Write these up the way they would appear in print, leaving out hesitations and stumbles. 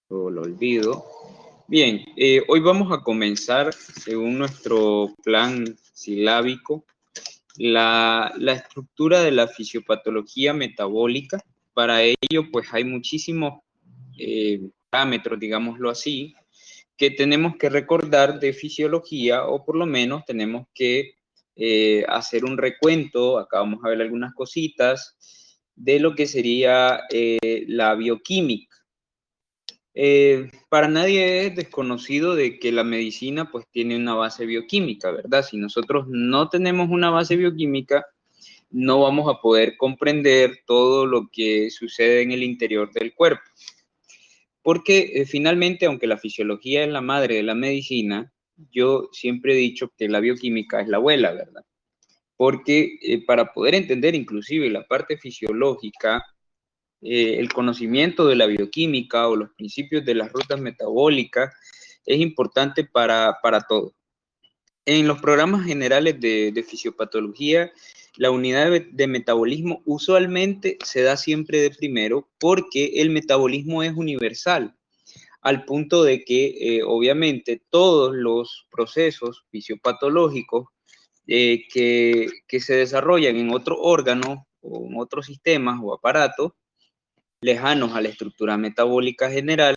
o lo olvido. Bien, hoy vamos a comenzar, según nuestro plan silábico, la estructura de la fisiopatología metabólica. Para ello, pues hay muchísimos parámetros, digámoslo así, que tenemos que recordar de fisiología, o por lo menos tenemos que hacer un recuento. Acá vamos a ver algunas cositas de lo que sería la bioquímica. Para nadie es desconocido de que la medicina pues tiene una base bioquímica, ¿verdad? Si nosotros no tenemos una base bioquímica, no vamos a poder comprender todo lo que sucede en el interior del cuerpo. Porque finalmente, aunque la fisiología es la madre de la medicina, yo siempre he dicho que la bioquímica es la abuela, ¿verdad? Porque para poder entender inclusive la parte fisiológica, el conocimiento de la bioquímica o los principios de las rutas metabólicas es importante para todo. En los programas generales de fisiopatología, la unidad de metabolismo usualmente se da siempre de primero porque el metabolismo es universal, al punto de que obviamente todos los procesos fisiopatológicos que se desarrollan en otro órgano o en otros sistemas o aparatos lejanos a la estructura metabólica general,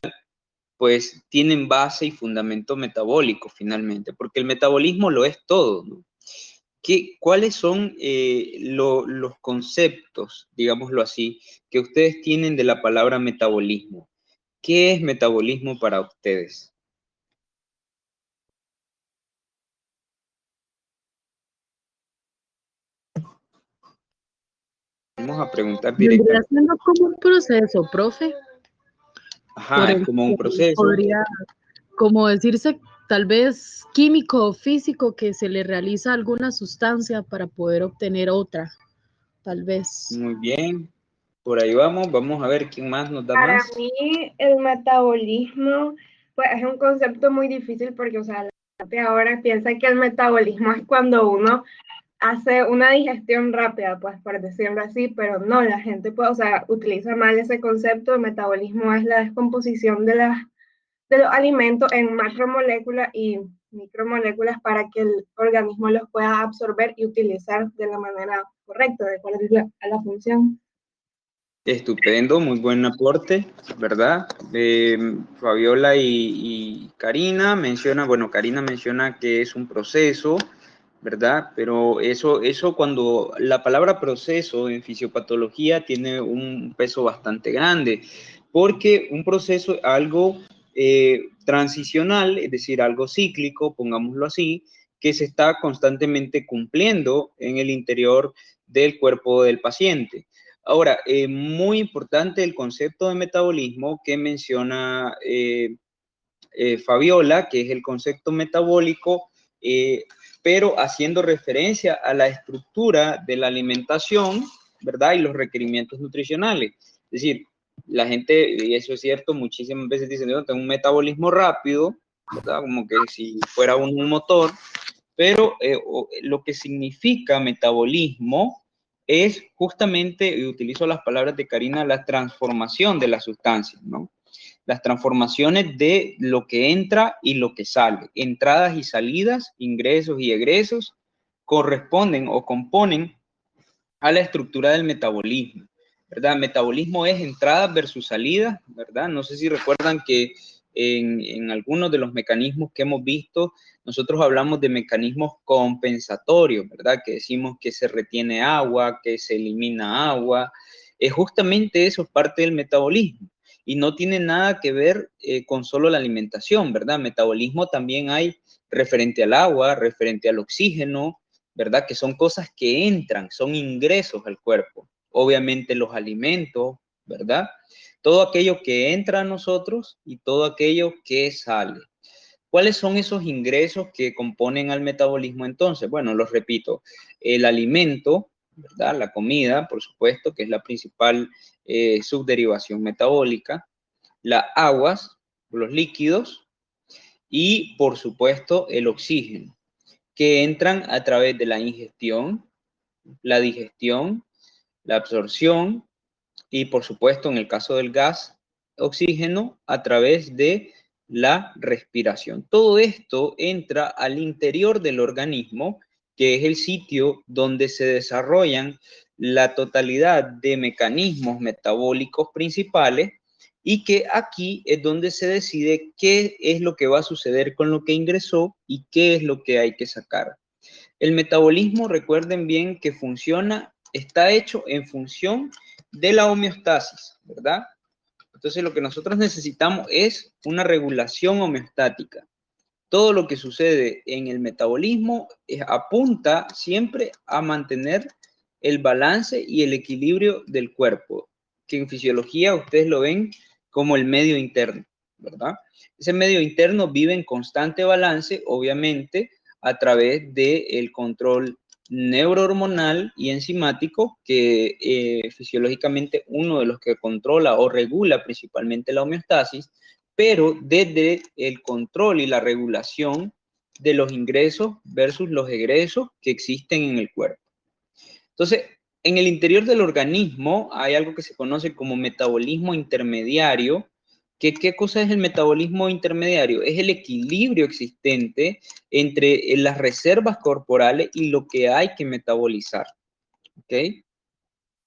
pues tienen base y fundamento metabólico finalmente, porque el metabolismo lo es todo, ¿no? ¿Cuáles son los conceptos, digámoslo así, que ustedes tienen de la palabra metabolismo? ¿Qué es metabolismo para ustedes? Vamos a preguntar Vendría directamente. siendo como un proceso, profe, por Ajá, es el como un que proceso. podría, como decirse, tal vez químico o físico, que se le realiza alguna sustancia para poder obtener otra, tal vez. Muy bien, por ahí vamos. Vamos a ver quién más nos da Para más. mí el metabolismo pues es un concepto muy difícil porque, o sea, la gente ahora piensa que el metabolismo es cuando uno hace una digestión rápida, pues por decirlo así, pero no, la gente pues, o sea, utiliza mal ese concepto. El metabolismo es la descomposición de los alimentos en macromoléculas y micromoléculas para que el organismo los pueda absorber y utilizar de la manera correcta, de acuerdo a la función. Estupendo, muy buen aporte, ¿verdad? Fabiola y Karina Karina menciona que es un proceso, ¿verdad? Pero eso cuando la palabra proceso en fisiopatología tiene un peso bastante grande, porque un proceso es algo transicional, es decir, algo cíclico, pongámoslo así, que se está constantemente cumpliendo en el interior del cuerpo del paciente. Ahora, muy importante el concepto de metabolismo que menciona Fabiola, que es el concepto metabólico, pero haciendo referencia a la estructura de la alimentación, ¿verdad? Y los requerimientos nutricionales. Es decir, la gente, y eso es cierto, muchísimas veces dicen, yo tengo un metabolismo rápido, ¿verdad? Como que si fuera un motor, pero lo que significa metabolismo es justamente, y utilizo las palabras de Karina, la transformación de las sustancias, ¿no? Las transformaciones de lo que entra y lo que sale. Entradas y salidas, ingresos y egresos, corresponden o componen a la estructura del metabolismo, ¿verdad? Metabolismo es entradas versus salidas, ¿verdad? No sé si recuerdan que en algunos de los mecanismos que hemos visto, nosotros hablamos de mecanismos compensatorios, ¿verdad? Que decimos que se retiene agua, que se elimina agua. Justamente eso es parte del metabolismo y no tiene nada que ver con solo la alimentación, ¿verdad? Metabolismo también hay referente al agua, referente al oxígeno, ¿verdad? Que son cosas que entran, son ingresos al cuerpo. Obviamente los alimentos, ¿verdad? Todo aquello que entra a nosotros y todo aquello que sale. ¿Cuáles son esos ingresos que componen al metabolismo entonces? Bueno, los repito, el alimento, ¿verdad? La comida, por supuesto, que es la principal subderivación metabólica, las aguas, los líquidos y, por supuesto, el oxígeno, que entran a través de la ingestión, la digestión, la absorción y, por supuesto, en el caso del gas, oxígeno a través de la respiración. Todo esto entra al interior del organismo, que es el sitio donde se desarrollan la totalidad de mecanismos metabólicos principales, y que aquí es donde se decide qué es lo que va a suceder con lo que ingresó y qué es lo que hay que sacar. El metabolismo, recuerden bien que está hecho en función de la homeostasis, ¿verdad? Entonces lo que nosotros necesitamos es una regulación homeostática. Todo lo que sucede en el metabolismo apunta siempre a mantener el balance y el equilibrio del cuerpo, que en fisiología ustedes lo ven como el medio interno, ¿verdad? Ese medio interno vive en constante balance, obviamente, a través del control neurohormonal y enzimático, que fisiológicamente uno de los que controla o regula principalmente la homeostasis, pero desde el control y la regulación de los ingresos versus los egresos que existen en el cuerpo. Entonces, en el interior del organismo hay algo que se conoce como metabolismo intermediario. ¿Qué cosa es el metabolismo intermediario? Es el equilibrio existente entre las reservas corporales y lo que hay que metabolizar. ¿Ok?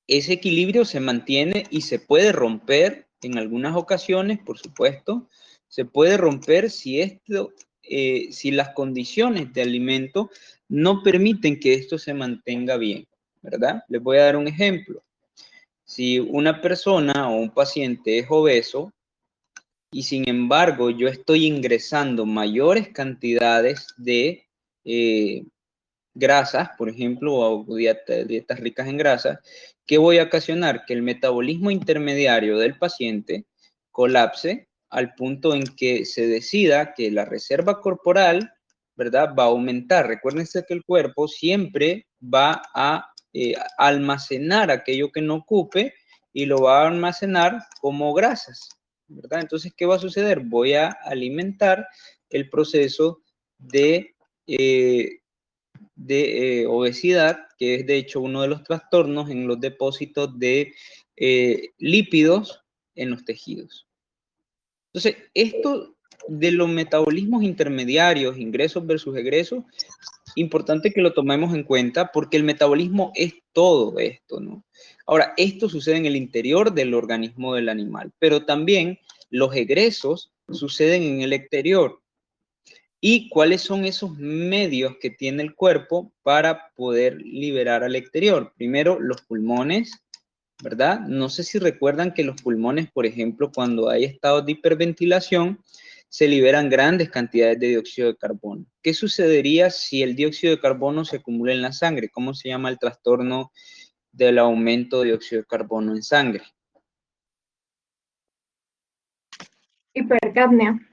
Ese equilibrio se mantiene y se puede romper en algunas ocasiones, por supuesto. Se puede romper si las condiciones de alimento no permiten que esto se mantenga bien, ¿verdad? Les voy a dar un ejemplo. Si una persona o un paciente es obeso y sin embargo yo estoy ingresando mayores cantidades de grasas, por ejemplo, o dietas ricas en grasas, ¿qué voy a ocasionar? Que el metabolismo intermediario del paciente colapse al punto en que se decida que la reserva corporal, ¿verdad?, va a aumentar. Recuérdense que el cuerpo siempre va a almacenar aquello que no ocupe y lo va a almacenar como grasas, ¿verdad? Entonces, ¿qué va a suceder? Voy a alimentar el proceso de obesidad, que es de hecho uno de los trastornos en los depósitos de lípidos en los tejidos. Entonces, esto de los metabolismos intermediarios, ingresos versus egresos, importante que lo tomemos en cuenta porque el metabolismo es todo esto, ¿no? Ahora, esto sucede en el interior del organismo del animal, pero también los egresos suceden en el exterior. ¿Y cuáles son esos medios que tiene el cuerpo para poder liberar al exterior? Primero, los pulmones, ¿verdad? No sé si recuerdan que los pulmones, por ejemplo, cuando hay estados de hiperventilación, se liberan grandes cantidades de dióxido de carbono. ¿Qué sucedería si el dióxido de carbono se acumula en la sangre? ¿Cómo se llama el trastorno del aumento de dióxido de carbono en sangre? Hipercapnia.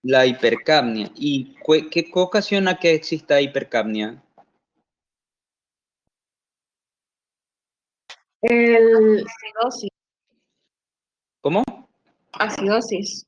La hipercapnia. ¿Y qué ocasiona que exista hipercapnia? Acidosis. ¿Cómo? Acidosis.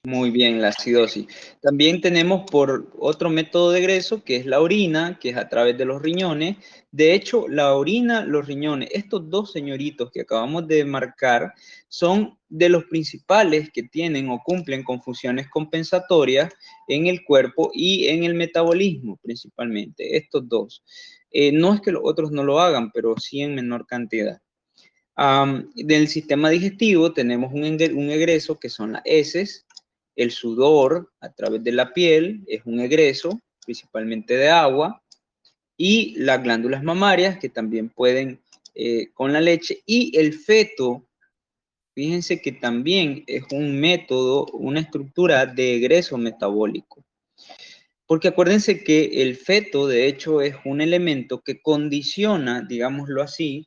Muy bien, la acidosis. También tenemos por otro método de egreso, que es la orina, que es a través de los riñones. De hecho, la orina, los riñones, estos dos señoritos que acabamos de marcar, son de los principales que tienen o cumplen con funciones compensatorias en el cuerpo y en el metabolismo, principalmente, estos dos. No es que los otros no lo hagan, pero sí en menor cantidad. Del sistema digestivo tenemos un egreso que son las heces. El sudor a través de la piel es un egreso, principalmente de agua, y las glándulas mamarias que también pueden con la leche, y el feto, fíjense que también es un método, una estructura de egreso metabólico. Porque acuérdense que el feto, de hecho, es un elemento que condiciona, digámoslo así,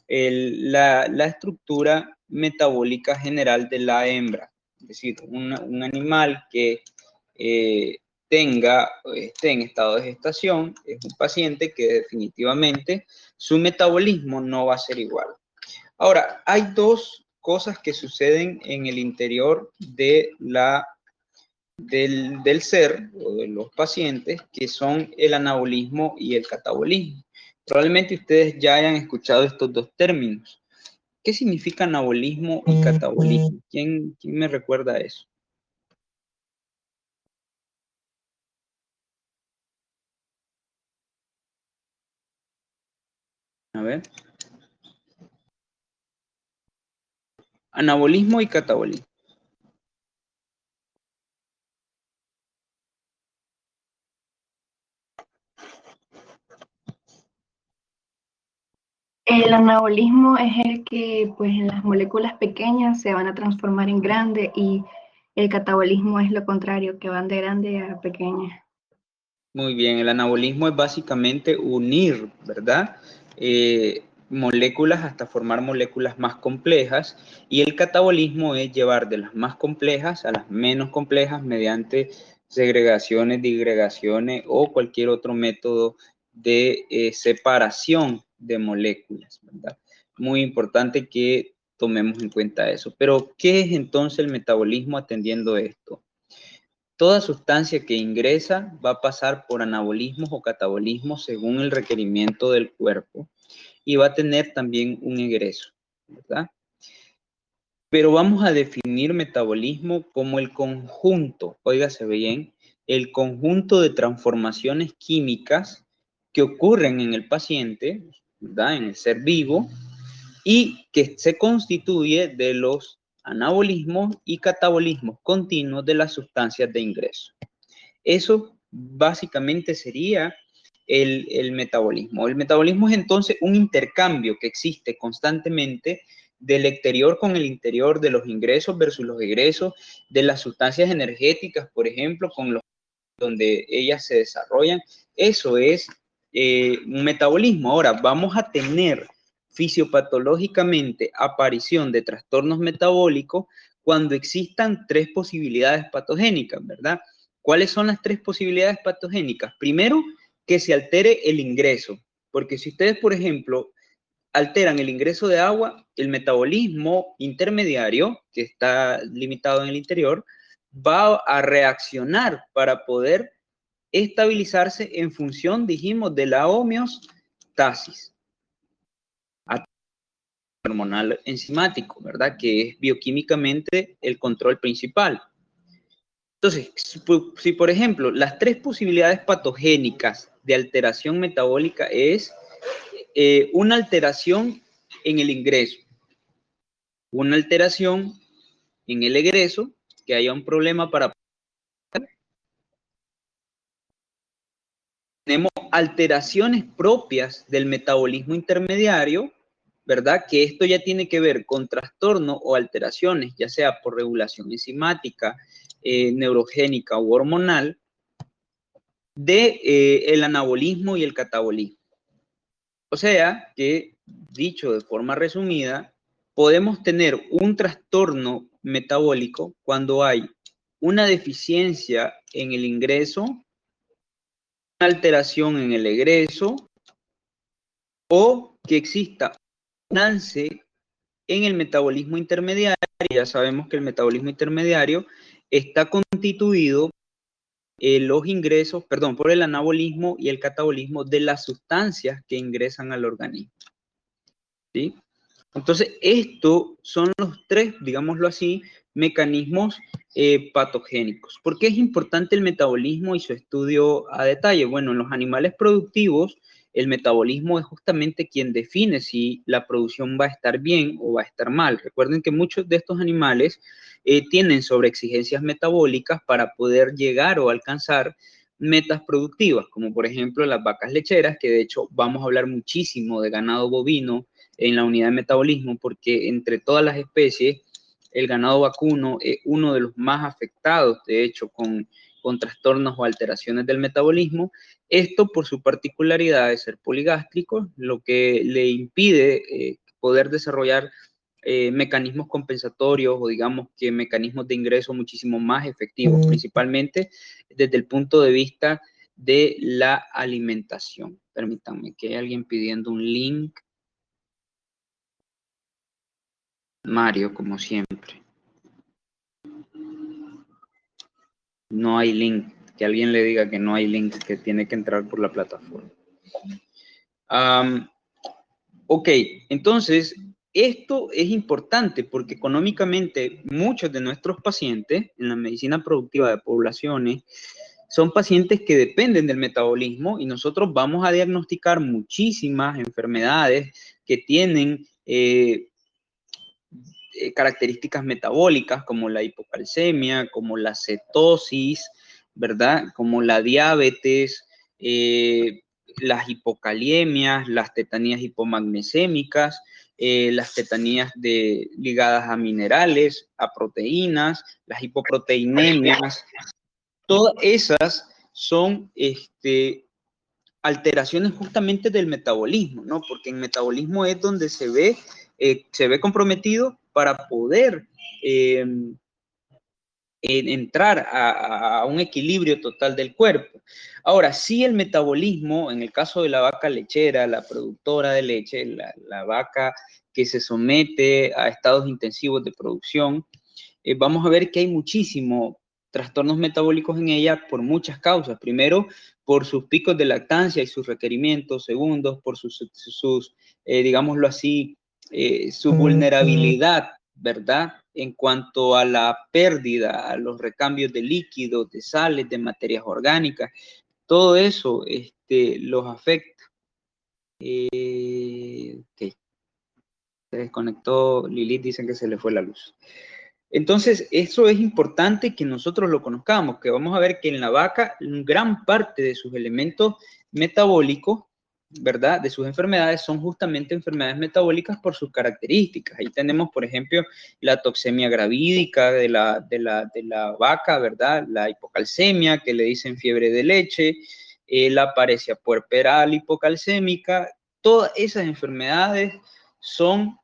la estructura metabólica general de la hembra. Es decir, un animal que esté en estado de gestación es un paciente que definitivamente su metabolismo no va a ser igual. Ahora, hay dos cosas que suceden en el interior de del ser o de los pacientes, que son el anabolismo y el catabolismo. Probablemente ustedes ya hayan escuchado estos dos términos. ¿qué significa anabolismo y catabolismo? ¿Quién me recuerda eso? A ver. Anabolismo y catabolismo. El anabolismo es el que, pues, en las moléculas pequeñas se van a transformar en grandes y el catabolismo es lo contrario, que van de grande a pequeña. Muy bien, el anabolismo es básicamente unir, ¿verdad? Moléculas hasta formar moléculas más complejas, y el catabolismo es llevar de las más complejas a las menos complejas mediante segregaciones, digregaciones o cualquier otro método de separación de moléculas, ¿verdad? Muy importante que tomemos en cuenta eso. Pero, ¿qué es entonces el metabolismo atendiendo esto? Toda sustancia que ingresa va a pasar por anabolismos o catabolismos según el requerimiento del cuerpo, y va a tener también un egreso, ¿verdad? Pero vamos a definir metabolismo como el conjunto, óigase bien, el conjunto de transformaciones químicas que ocurren en el paciente, ¿verdad? En el ser vivo, y que se constituye de los anabolismos y catabolismos continuos de las sustancias de ingreso. Eso básicamente sería el metabolismo. El metabolismo es entonces un intercambio que existe constantemente del exterior con el interior, de los ingresos versus los egresos, de las sustancias energéticas, por ejemplo, con los donde ellas se desarrollan. Eso es un metabolismo. Ahora, vamos a tener fisiopatológicamente aparición de trastornos metabólicos cuando existan tres posibilidades patogénicas, ¿verdad? ¿Cuáles son las tres posibilidades patogénicas? Primero, que se altere el ingreso, porque si ustedes, por ejemplo, alteran el ingreso de agua, el metabolismo intermediario, que está limitado en el interior, va a reaccionar para poder estabilizarse en función, dijimos, de la homeostasis hormonal enzimático, ¿verdad? Que es bioquímicamente el control principal. Entonces, si por ejemplo, las tres posibilidades patogénicas de alteración metabólica es una alteración en el ingreso, una alteración en el egreso, que haya un problema para... Tenemos alteraciones propias del metabolismo intermediario, ¿verdad? Que esto ya tiene que ver con trastornos o alteraciones, ya sea por regulación enzimática, neurogénica u hormonal, de el anabolismo y el catabolismo. O sea que, dicho de forma resumida, podemos tener un trastorno metabólico cuando hay una deficiencia en el ingreso, una alteración en el egreso, o que exista un balance en el metabolismo intermediario. Ya sabemos que el metabolismo intermediario está constituido los ingresos, perdón, por el anabolismo y el catabolismo de las sustancias que ingresan al organismo, ¿sí? Entonces, estos son los tres, digámoslo así, mecanismos patogénicos. ¿Por qué es importante el metabolismo y su estudio a detalle? Bueno, en los animales productivos, el metabolismo es justamente quien define si la producción va a estar bien o va a estar mal. Recuerden que muchos de estos animales tienen sobreexigencias metabólicas para poder llegar o alcanzar metas productivas, como por ejemplo las vacas lecheras, que de hecho vamos a hablar muchísimo de ganado bovino en la unidad de metabolismo, porque entre todas las especies, el ganado vacuno es uno de los más afectados, de hecho, con trastornos o alteraciones del metabolismo. Esto por su particularidad de ser poligástrico, lo que le impide poder desarrollar mecanismos compensatorios o digamos que mecanismos de ingreso muchísimo más efectivos, principalmente desde el punto de vista de la alimentación. Permítanme que hay alguien pidiendo un link. Mario, como siempre. No hay link. Que alguien le diga que no hay link, que tiene que entrar por la plataforma. Ok, entonces, esto es importante porque económicamente muchos de nuestros pacientes en la medicina productiva de poblaciones son pacientes que dependen del metabolismo y nosotros vamos a diagnosticar muchísimas enfermedades que tienen características metabólicas como la hipocalcemia, como la cetosis, ¿verdad? Como la diabetes, las hipocaliemias, las tetanías hipomagnesémicas, las tetanías ligadas a minerales, a proteínas, las hipoproteinemias. Todas esas son alteraciones justamente del metabolismo, ¿no? Porque en metabolismo es donde se ve comprometido para poder entrar a un equilibrio total del cuerpo. Ahora, sí, el metabolismo, en el caso de la vaca lechera, la productora de leche, la vaca que se somete a estados intensivos de producción, vamos a ver que hay muchísimos trastornos metabólicos en ella por muchas causas. Primero, por sus picos de lactancia y sus requerimientos. Segundos, por digámoslo así, su vulnerabilidad, ¿verdad? En cuanto a la pérdida, a los recambios de líquidos, de sales, de materias orgánicas. Todo eso los afecta. Ok. Se desconectó Lilith, dicen que se le fue la luz. Entonces, eso es importante que nosotros lo conozcamos, que vamos a ver que en la vaca gran parte de sus elementos metabólicos, ¿verdad? De sus enfermedades son justamente enfermedades metabólicas por sus características. Ahí tenemos, por ejemplo, la toxemia gravídica de la vaca, ¿verdad? La hipocalcemia, que le dicen fiebre de leche, la paresia puerperal hipocalcémica. Todas esas enfermedades son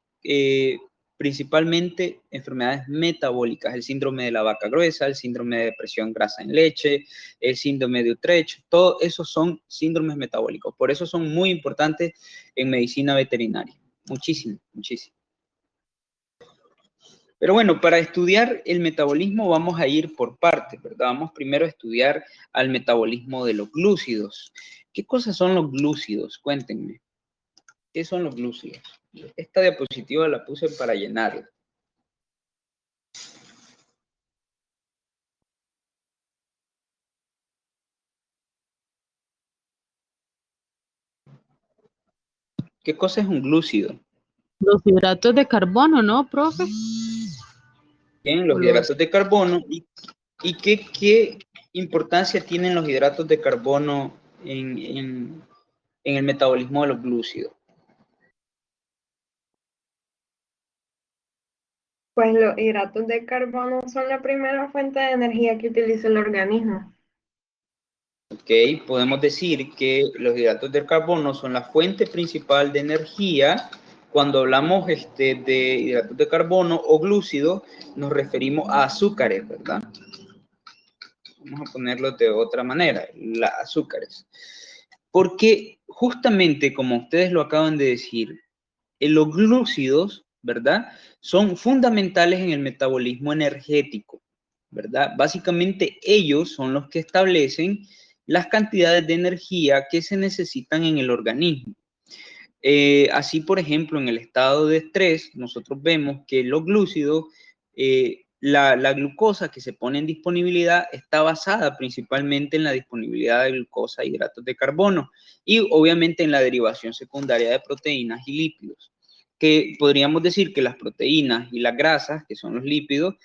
principalmente enfermedades metabólicas, el síndrome de la vaca gruesa, el síndrome de depresión grasa en leche, el síndrome de Utrecht, todos esos son síndromes metabólicos. Por eso son muy importantes en medicina veterinaria. Muchísimo, muchísimo. Pero bueno, para estudiar el metabolismo vamos a ir por partes, ¿verdad? Vamos primero a estudiar al metabolismo de los glúcidos. ¿Qué cosas son los glúcidos? Cuéntenme. ¿Qué son los glúcidos? Esta diapositiva la puse para llenarla. ¿Qué cosa es un glúcido? Los hidratos de carbono, ¿no, profe? Bien, los hidratos de carbono. ¿Y qué importancia tienen los hidratos de carbono en el metabolismo de los glúcidos? Pues los hidratos de carbono son la primera fuente de energía que utiliza el organismo. Ok, podemos decir que los hidratos de carbono son la fuente principal de energía. Cuando hablamos de hidratos de carbono o glúcidos, nos referimos a azúcares, ¿verdad? Vamos a ponerlo de otra manera, las azúcares. Porque justamente, como ustedes lo acaban de decir, los glúcidos, ¿verdad? Son fundamentales en el metabolismo energético, ¿verdad? Básicamente ellos son los que establecen las cantidades de energía que se necesitan en el organismo. Así, por ejemplo, en el estado de estrés, nosotros vemos que los glúcidos, la glucosa que se pone en disponibilidad está basada principalmente en la disponibilidad de glucosa e hidratos de carbono y obviamente en la derivación secundaria de proteínas y lípidos, que podríamos decir que las proteínas y las grasas, que son los lípidos,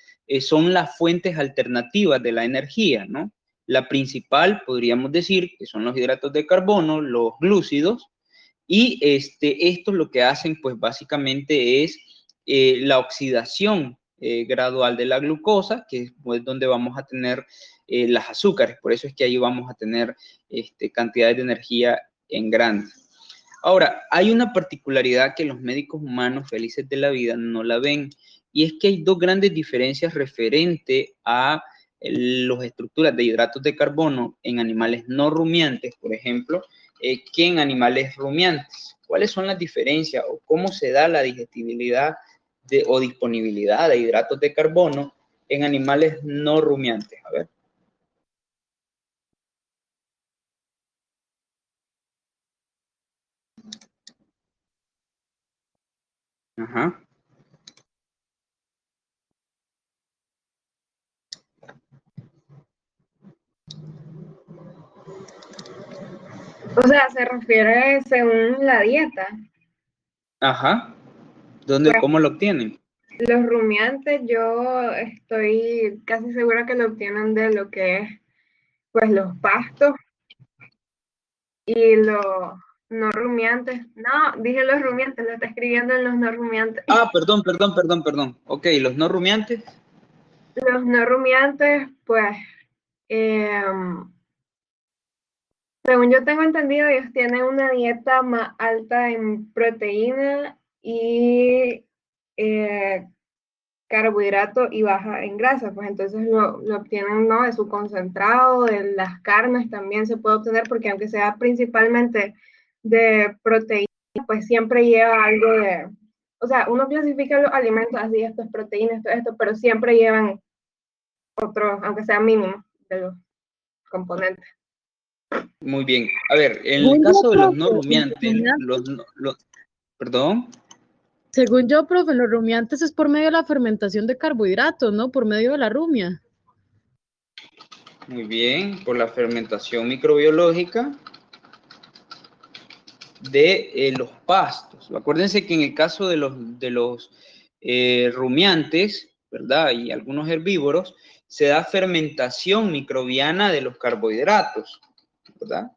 son las fuentes alternativas de la energía, ¿no? La principal, podríamos decir, que son los hidratos de carbono, los glúcidos, y esto lo que hacen, pues básicamente es la oxidación gradual de la glucosa, que es pues, donde vamos a tener las azúcares. Por eso es que ahí vamos a tener cantidades de energía en grande. Ahora, hay una particularidad que los médicos humanos felices de la vida no la ven, y es que hay dos grandes diferencias referente a las estructuras de hidratos de carbono en animales no rumiantes, por ejemplo, que en animales rumiantes. ¿Cuáles son las diferencias o cómo se da la digestibilidad o disponibilidad de hidratos de carbono en animales no rumiantes? A ver. Ajá. O sea, se refiere según la dieta. Ajá. Pues ¿Cómo lo obtienen? los rumiantes, yo estoy casi segura que lo obtienen de lo que es, pues, los pastos y los no rumiantes. No, dije los rumiantes, lo está escribiendo en los no rumiantes. Ah, perdón. Ok, los no rumiantes. Los no rumiantes, pues, según yo tengo entendido, ellos tienen una dieta más alta en proteína y carbohidrato y baja en grasa, pues entonces lo obtienen, ¿no?, de su concentrado, de las carnes también se puede obtener, porque aunque sea principalmente de proteína, pues siempre lleva algo de, o sea, uno clasifica los alimentos así, esto es proteína, esto, pero siempre llevan otros, aunque sea mínimo, de los componentes. Muy bien. A ver, en el Según yo, caso de los no profe, rumiantes, perdón. según yo, profe, los rumiantes es por medio de la fermentación de carbohidratos, ¿no? Por medio de la rumia. Muy bien, por la fermentación microbiológica de los pastos. Acuérdense que en el caso de los rumiantes, ¿verdad? Y algunos herbívoros, se da fermentación microbiana de los carbohidratos, ¿verdad?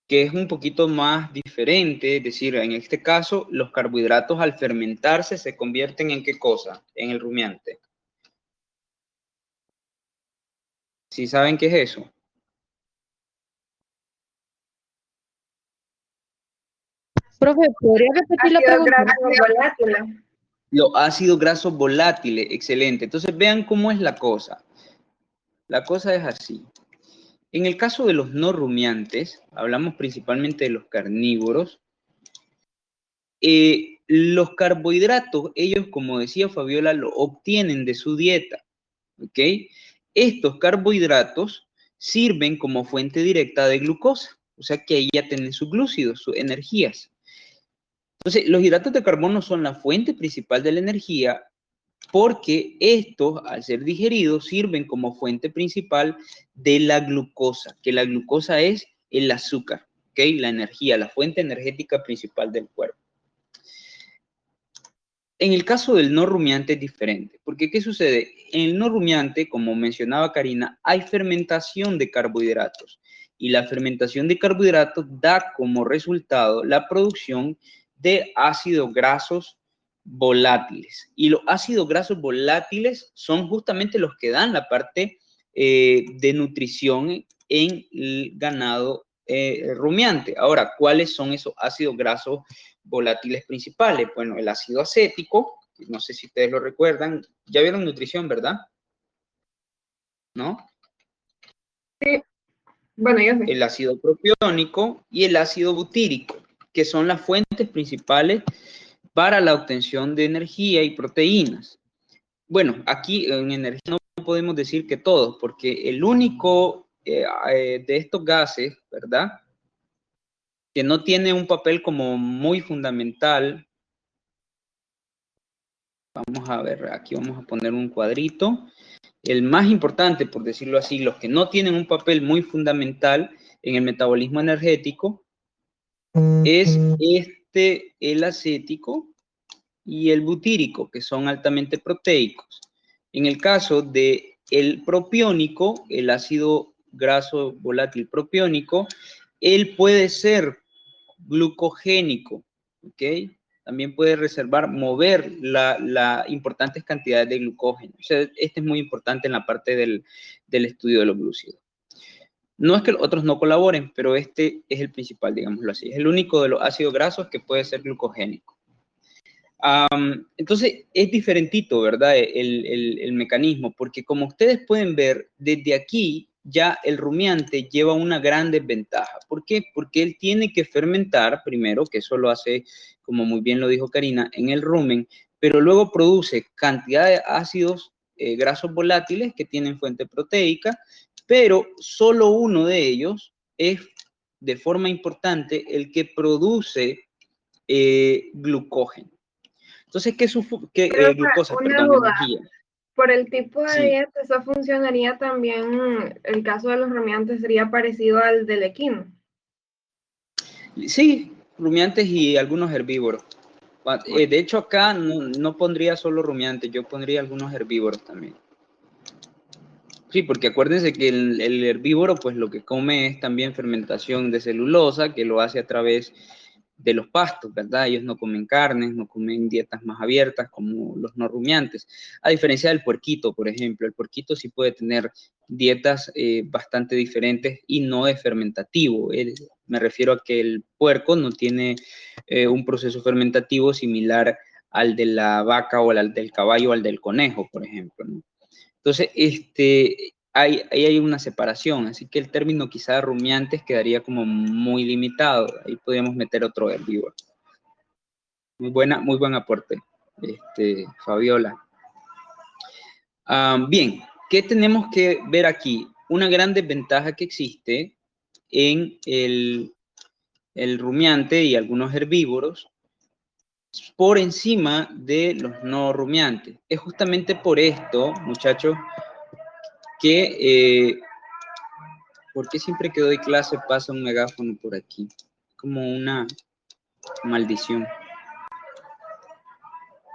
Que es un poquito más diferente, es decir, en este caso, los carbohidratos al fermentarse se convierten en ¿qué cosa? En el rumiante. ¿Sí saben qué es eso? Profe, ¿podría repetir la Ácidos pregunta? grasos volátiles. Los ácidos grasos volátiles, excelente. Entonces vean cómo es la cosa. La cosa es así. En el caso de los no rumiantes, hablamos principalmente de los carnívoros, los carbohidratos, ellos, como decía Fabiola, lo obtienen de su dieta, ¿ok? Estos carbohidratos sirven como fuente directa de glucosa, o sea que ahí ya tienen sus glúcidos, sus energías. Entonces, los hidratos de carbono son la fuente principal de la energía porque estos, al ser digeridos, sirven como fuente principal de la glucosa, que la glucosa es el azúcar, ¿ok? La energía, la fuente energética principal del cuerpo. En el caso del no rumiante es diferente, porque ¿qué sucede? En el no rumiante, como mencionaba Karina, hay fermentación de carbohidratos, y la fermentación de carbohidratos da como resultado la producción de ácidos grasos volátiles. Y los ácidos grasos volátiles son justamente los que dan la parte de nutrición en el ganado rumiante. Ahora, ¿cuáles son esos ácidos grasos volátiles principales? Bueno, el ácido acético, no sé si ustedes lo recuerdan, ya vieron nutrición, ¿verdad? ¿No? Sí, bueno, yo sé. El ácido propiónico y el ácido butírico, que son las fuentes principales para la obtención de energía y proteínas. Bueno, aquí en energía no podemos decir que todos, porque el único de estos gases, ¿verdad?, que no tiene un papel como muy fundamental. Vamos a ver, aquí vamos a poner un cuadrito. El más importante, por decirlo así, los que no tienen un papel muy fundamental en el metabolismo energético, es el acético y el butírico, que son altamente proteicos. En el caso de el propiónico, el ácido graso volátil propiónico, él puede ser glucogénico, ¿ok? También puede mover las importantes cantidades de glucógeno. O sea, este es muy importante en la parte del estudio de los glúcidos. No es que los otros no colaboren, pero este es el principal, digámoslo así. Es el único de los ácidos grasos que puede ser glucogénico. Entonces, es diferentito, ¿verdad? El mecanismo, porque como ustedes pueden ver, desde aquí ya el rumiante lleva una gran desventaja. ¿Por qué? Porque él tiene que fermentar primero, que eso lo hace, como muy bien lo dijo Karina, en el rumen, pero luego produce cantidad de ácidos grasos volátiles que tienen fuente proteica, pero solo uno de ellos es de forma importante el que produce glucógeno. Entonces, ¿qué Pero, glucosa, una perdón, duda. energía? Por el tipo de Sí. dieta, eso funcionaría también, el caso de los rumiantes sería parecido al del equino. Sí, rumiantes y algunos herbívoros. De hecho, acá no pondría solo rumiantes, yo pondría algunos herbívoros también. Sí, porque acuérdense que el herbívoro, pues lo que come es también fermentación de celulosa, que lo hace a través de los pastos, ¿verdad? Ellos no comen carnes, no comen dietas más abiertas como los no rumiantes. A diferencia del puerquito, por ejemplo, el puerquito sí puede tener dietas bastante diferentes y no es fermentativo. Me refiero a que el puerco no tiene un proceso fermentativo similar al de la vaca o al del caballo o al del conejo, por ejemplo, ¿no? Entonces, ahí hay una separación, así que el término quizá rumiantes quedaría como muy limitado. Ahí podríamos meter otro herbívoro. Muy buen aporte, Fabiola. Bien, ¿qué tenemos que ver aquí? Una gran desventaja que existe en el rumiante y algunos herbívoros por encima de los no rumiantes. Es justamente por esto, muchachos, que ¿por qué siempre que doy clase pasa un megáfono por aquí? Como una maldición.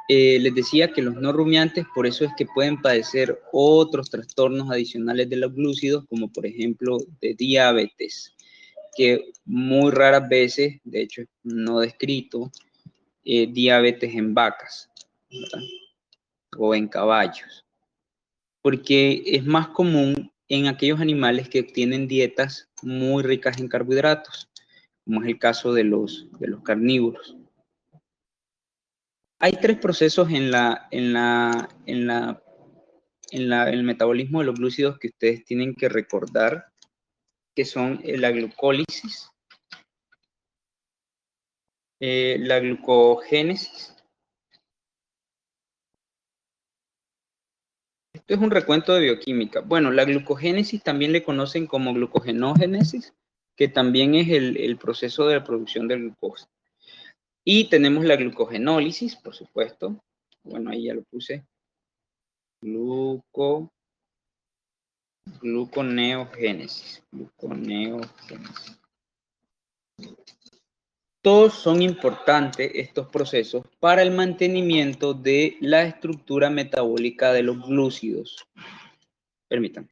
Les decía que los no rumiantes, por eso es que pueden padecer otros trastornos adicionales de los glúcidos, como por ejemplo de diabetes, que muy raras veces, de hecho no descrito, diabetes en vacas, ¿verdad? O en caballos, porque es más común en aquellos animales que tienen dietas muy ricas en carbohidratos, como es el caso de los carnívoros. Hay tres procesos en el metabolismo de los glúcidos que ustedes tienen que recordar, que son la glucólisis, la glucogénesis. Esto es un recuento de bioquímica. Bueno, la glucogénesis también le conocen como glucogenógenesis, que también es el proceso de la producción de glucosa. Y tenemos la glucogenólisis, por supuesto. Bueno, ahí ya lo puse. Gluconeogénesis. Todos son importantes estos procesos para el mantenimiento de la estructura metabólica de los glúcidos. Permítanme.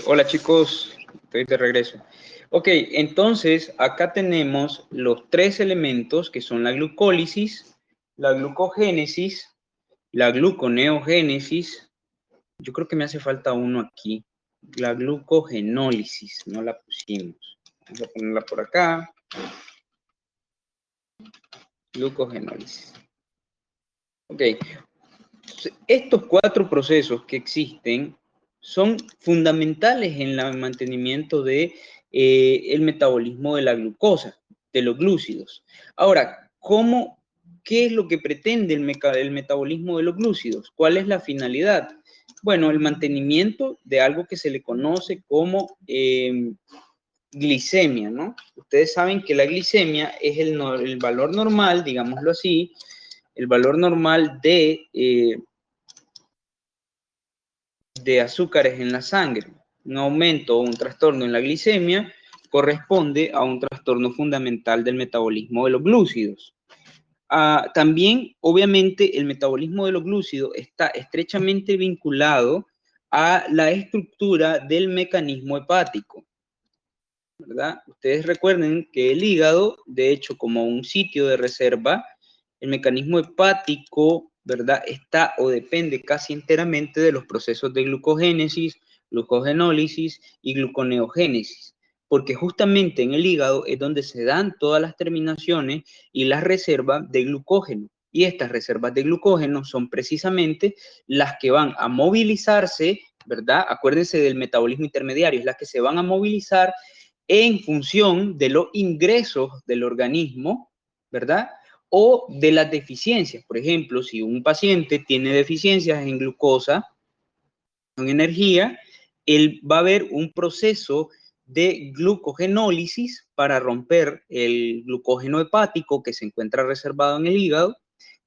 Hola chicos, estoy de regreso. Ok, entonces acá tenemos los tres elementos que son la glucólisis, la glucogénesis, la gluconeogénesis. Yo creo que me hace falta uno aquí. La glucogenólisis, no la pusimos. Vamos a ponerla por acá. Glucogenólisis. Ok, estos cuatro procesos que existen son fundamentales en el mantenimiento de el metabolismo de la glucosa, de los glúcidos. Ahora, ¿qué es lo que pretende el metabolismo de los glúcidos? ¿Cuál es la finalidad? Bueno, el mantenimiento de algo que se le conoce como glicemia, ¿no? Ustedes saben que la glicemia es el valor normal, digámoslo así, el valor normal de azúcares en la sangre. Un aumento o un trastorno en la glicemia corresponde a un trastorno fundamental del metabolismo de los glúcidos. También, obviamente, el metabolismo de los glúcidos está estrechamente vinculado a la estructura del mecanismo hepático, ¿verdad? Ustedes recuerden que el hígado, de hecho, como un sitio de reserva, el mecanismo hepático, ¿verdad? Está o depende casi enteramente de los procesos de glucogénesis, glucogenólisis y gluconeogénesis, porque justamente en el hígado es donde se dan todas las terminaciones y las reservas de glucógeno. Y estas reservas de glucógeno son precisamente las que van a movilizarse, ¿verdad? Acuérdense del metabolismo intermediario, es las que se van a movilizar en función de los ingresos del organismo, ¿verdad? O de las deficiencias. Por ejemplo, si un paciente tiene deficiencias en glucosa, en energía, él va a haber un proceso de glucogenólisis para romper el glucógeno hepático que se encuentra reservado en el hígado,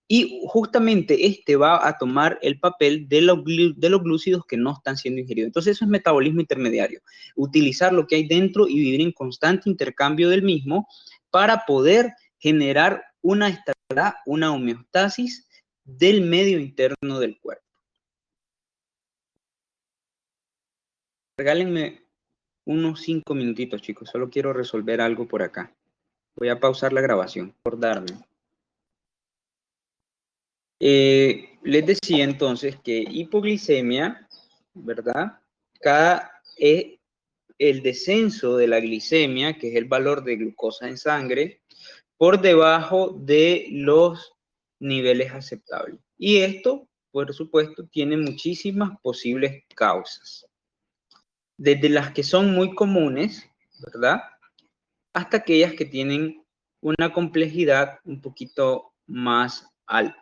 y justamente este va a tomar el papel de los glúcidos que no están siendo ingeridos. Entonces eso es metabolismo intermediario, utilizar lo que hay dentro y vivir en constante intercambio del mismo para poder generar una estabilidad, una homeostasis del medio interno del cuerpo. Regálenme unos 5 minutitos, chicos, solo quiero resolver algo por acá. Voy a pausar la grabación, por darme. Les decía entonces que hipoglicemia, ¿verdad? Es el descenso de la glicemia, que es el valor de glucosa en sangre, por debajo de los niveles aceptables. Y esto, por supuesto, tiene muchísimas posibles causas. Desde las que son muy comunes, ¿verdad? Hasta aquellas que tienen una complejidad un poquito más alta.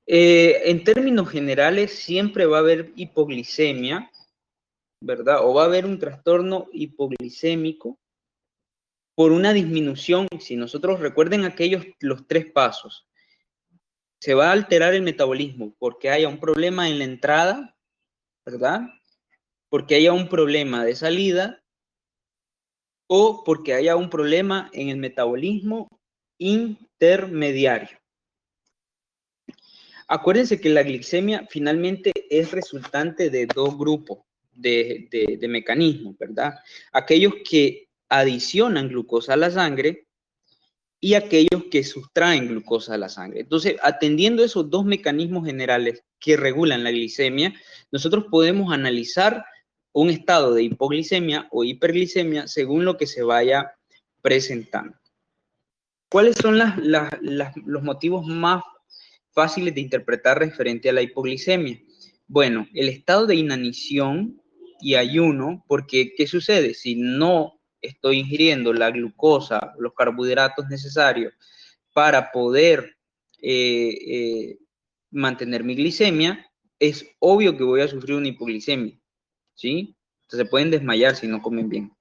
En términos generales, siempre va a haber hipoglicemia, ¿verdad? O va a haber un trastorno hipoglicémico por una disminución. Si nosotros recuerden los 3 pasos, se va a alterar el metabolismo porque haya un problema en la entrada, ¿verdad? Porque haya un problema de salida o porque haya un problema en el metabolismo intermediario. Acuérdense que la glicemia finalmente es resultante de 2 grupos de mecanismos, ¿verdad? Aquellos que adicionan glucosa a la sangre y aquellos que sustraen glucosa a la sangre. Entonces, atendiendo esos 2 mecanismos generales que regulan la glicemia, nosotros podemos analizar un estado de hipoglicemia o hiperglicemia según lo que se vaya presentando. ¿Cuáles son los motivos más fáciles de interpretar referente a la hipoglicemia? Bueno, el estado de inanición y ayuno, porque ¿qué sucede? Si no estoy ingiriendo la glucosa, los carbohidratos necesarios para poder mantener mi glicemia, es obvio que voy a sufrir una hipoglicemia, ¿sí? Entonces se pueden desmayar si no comen bien.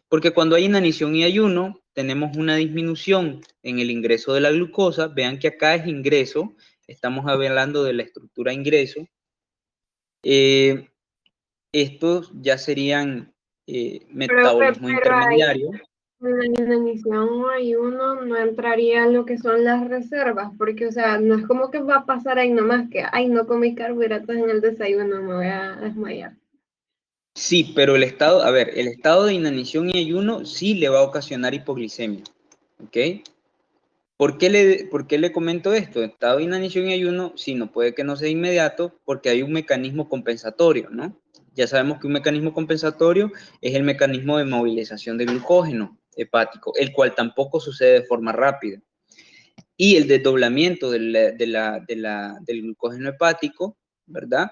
Porque cuando hay inanición y ayuno, tenemos una disminución en el ingreso de la glucosa. Vean que acá es ingreso, estamos hablando de la estructura ingreso. Estos ya serían metabolismo intermediario. En la inanición o ayuno no entraría lo que son las reservas, porque, o sea, no es como que va a pasar ahí nomás que, ay, no comí carbohidratos en el desayuno, me voy a desmayar. Sí, pero el estado de inanición y ayuno sí le va a ocasionar hipoglicemia, ¿ok? ¿Por qué le comento esto? El estado de inanición y ayuno, sí, no puede que no sea inmediato, porque hay un mecanismo compensatorio, ¿no? Ya sabemos que un mecanismo compensatorio es el mecanismo de movilización de glucógeno hepático, el cual tampoco sucede de forma rápida. Y el desdoblamiento del glucógeno hepático, ¿verdad?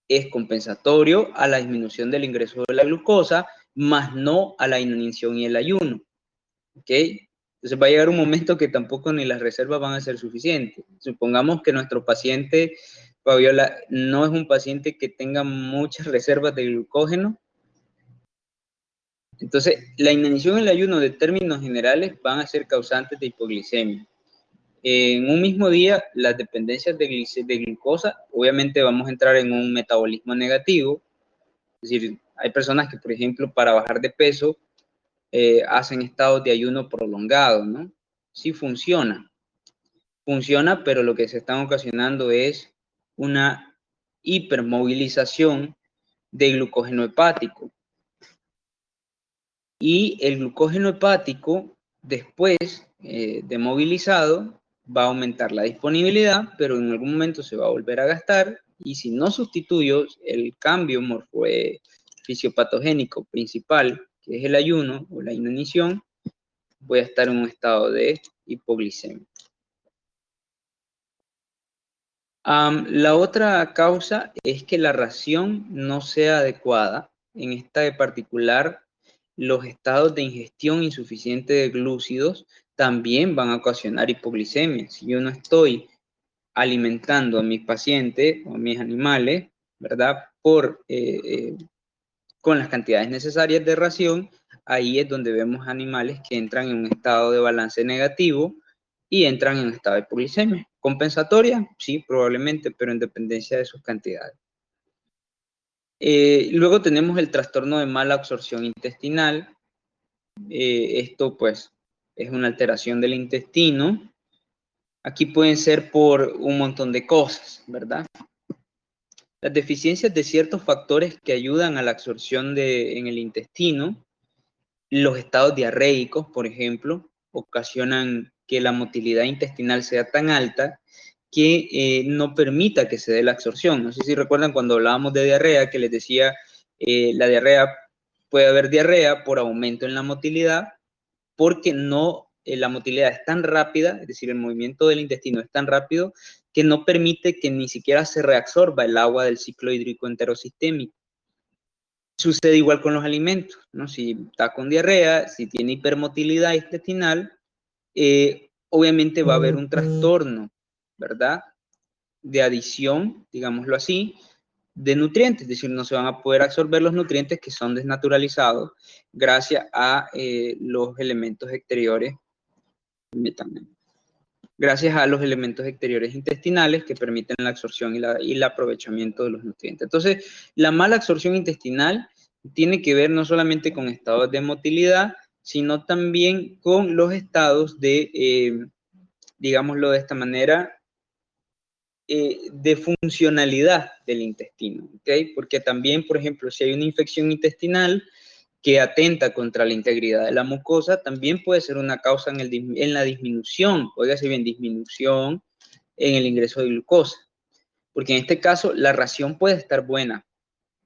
Es compensatorio a la disminución del ingreso de la glucosa, más no a la inanición y el ayuno. ¿Ok? Entonces va a llegar un momento que tampoco ni las reservas van a ser suficientes. Supongamos que nuestro paciente Fabiola, no es un paciente que tenga muchas reservas de glucógeno. Entonces, la inanición y el ayuno de términos generales van a ser causantes de hipoglicemia. En un mismo día, las dependencias de glucosa, obviamente vamos a entrar en un metabolismo negativo. Es decir, hay personas que, por ejemplo, para bajar de peso, hacen estados de ayuno prolongado, ¿no? Sí funciona. Funciona, pero lo que se están ocasionando es una hipermovilización de glucógeno hepático. Y el glucógeno hepático, después de movilizado, va a aumentar la disponibilidad, pero en algún momento se va a volver a gastar, y si no sustituyo el cambio fisiopatogénico principal, que es el ayuno o la inanición, voy a estar en un estado de hipoglicemia. La otra causa es que la ración no sea adecuada. En esta de particular, los estados de ingestión insuficiente de glúcidos también van a ocasionar hipoglicemia. Si yo no estoy alimentando a mis pacientes o a mis animales, ¿verdad? Con las cantidades necesarias de ración, ahí es donde vemos animales que entran en un estado de balance negativo y entran en un estado de hipoglicemia. ¿Compensatoria? Sí, probablemente, pero en dependencia de sus cantidades. Luego tenemos el trastorno de mala absorción intestinal. Esto pues es una alteración del intestino. Aquí pueden ser por un montón de cosas, ¿verdad? Las deficiencias de ciertos factores que ayudan a la absorción en el intestino, los estados diarreicos, por ejemplo, ocasionan que la motilidad intestinal sea tan alta que no permita que se dé la absorción. No sé si recuerdan cuando hablábamos de diarrea, que les decía, la diarrea, puede haber diarrea por aumento en la motilidad, porque la motilidad es tan rápida, es decir, el movimiento del intestino es tan rápido, que no permite que ni siquiera se reabsorba el agua del ciclo hídrico enterosistémico. Sucede igual con los alimentos, ¿no? Si está con diarrea, si tiene hipermotilidad intestinal, obviamente va a haber un trastorno, ¿verdad? De adición, digámoslo así, de nutrientes, es decir, no se van a poder absorber los nutrientes que son desnaturalizados gracias a los elementos exteriores, gracias a los elementos exteriores intestinales que permiten la absorción y el aprovechamiento de los nutrientes. Entonces, la mala absorción intestinal tiene que ver no solamente con estados de motilidad, sino también con los estados de, digámoslo de esta manera, de funcionalidad del intestino, ¿ok? Porque también, por ejemplo, si hay una infección intestinal que atenta contra la integridad de la mucosa, también puede ser una causa en la disminución, óigase bien, disminución en el ingreso de glucosa. Porque en este caso, la ración puede estar buena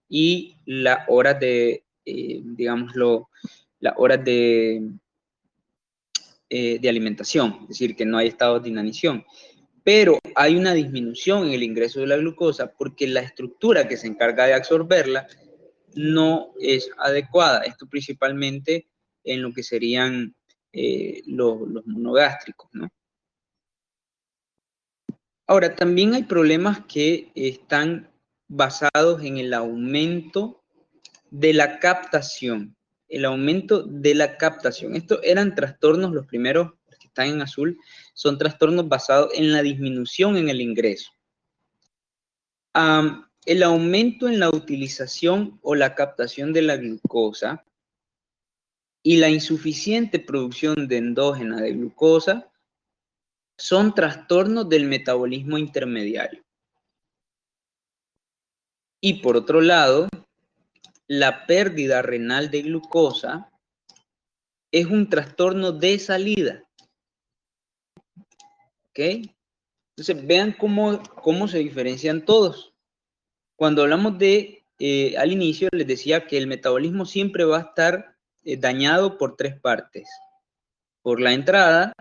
y las horas de, digámoslo, las horas de alimentación, es decir, que no hay estados de inanición. Pero hay una disminución en el ingreso de la glucosa porque la estructura que se encarga de absorberla no es adecuada. Esto principalmente en lo que serían los monogástricos, ¿no? Ahora, también hay problemas que están basados en el aumento de la captación. El aumento de la captación. Estos eran trastornos, los primeros que están en azul, son trastornos basados en la disminución en el ingreso. El aumento en la utilización o la captación de la glucosa y la insuficiente producción de endógena de glucosa son trastornos del metabolismo intermediario. Y por otro lado, la pérdida renal de glucosa es un trastorno de salida. ¿Ok? Entonces, vean cómo se diferencian todos. Cuando hablamos al inicio les decía que el metabolismo siempre va a estar dañado por tres partes. Por la entrada,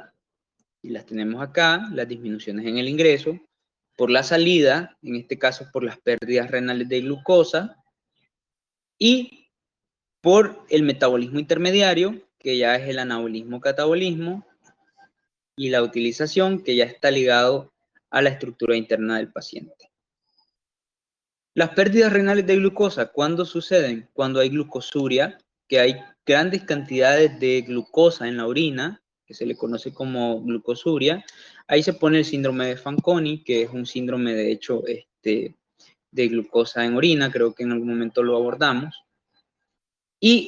y las tenemos acá, las disminuciones en el ingreso. Por la salida, en este caso por las pérdidas renales de glucosa. Y por el metabolismo intermediario, que ya es el anabolismo-catabolismo, y la utilización, que ya está ligado a la estructura interna del paciente. Las pérdidas renales de glucosa, ¿cuándo suceden? Cuando hay glucosuria, que hay grandes cantidades de glucosa en la orina, que se le conoce como glucosuria. Ahí se pone el síndrome de Fanconi, que es un síndrome de hecho de glucosa en orina, creo que en algún momento lo abordamos. Y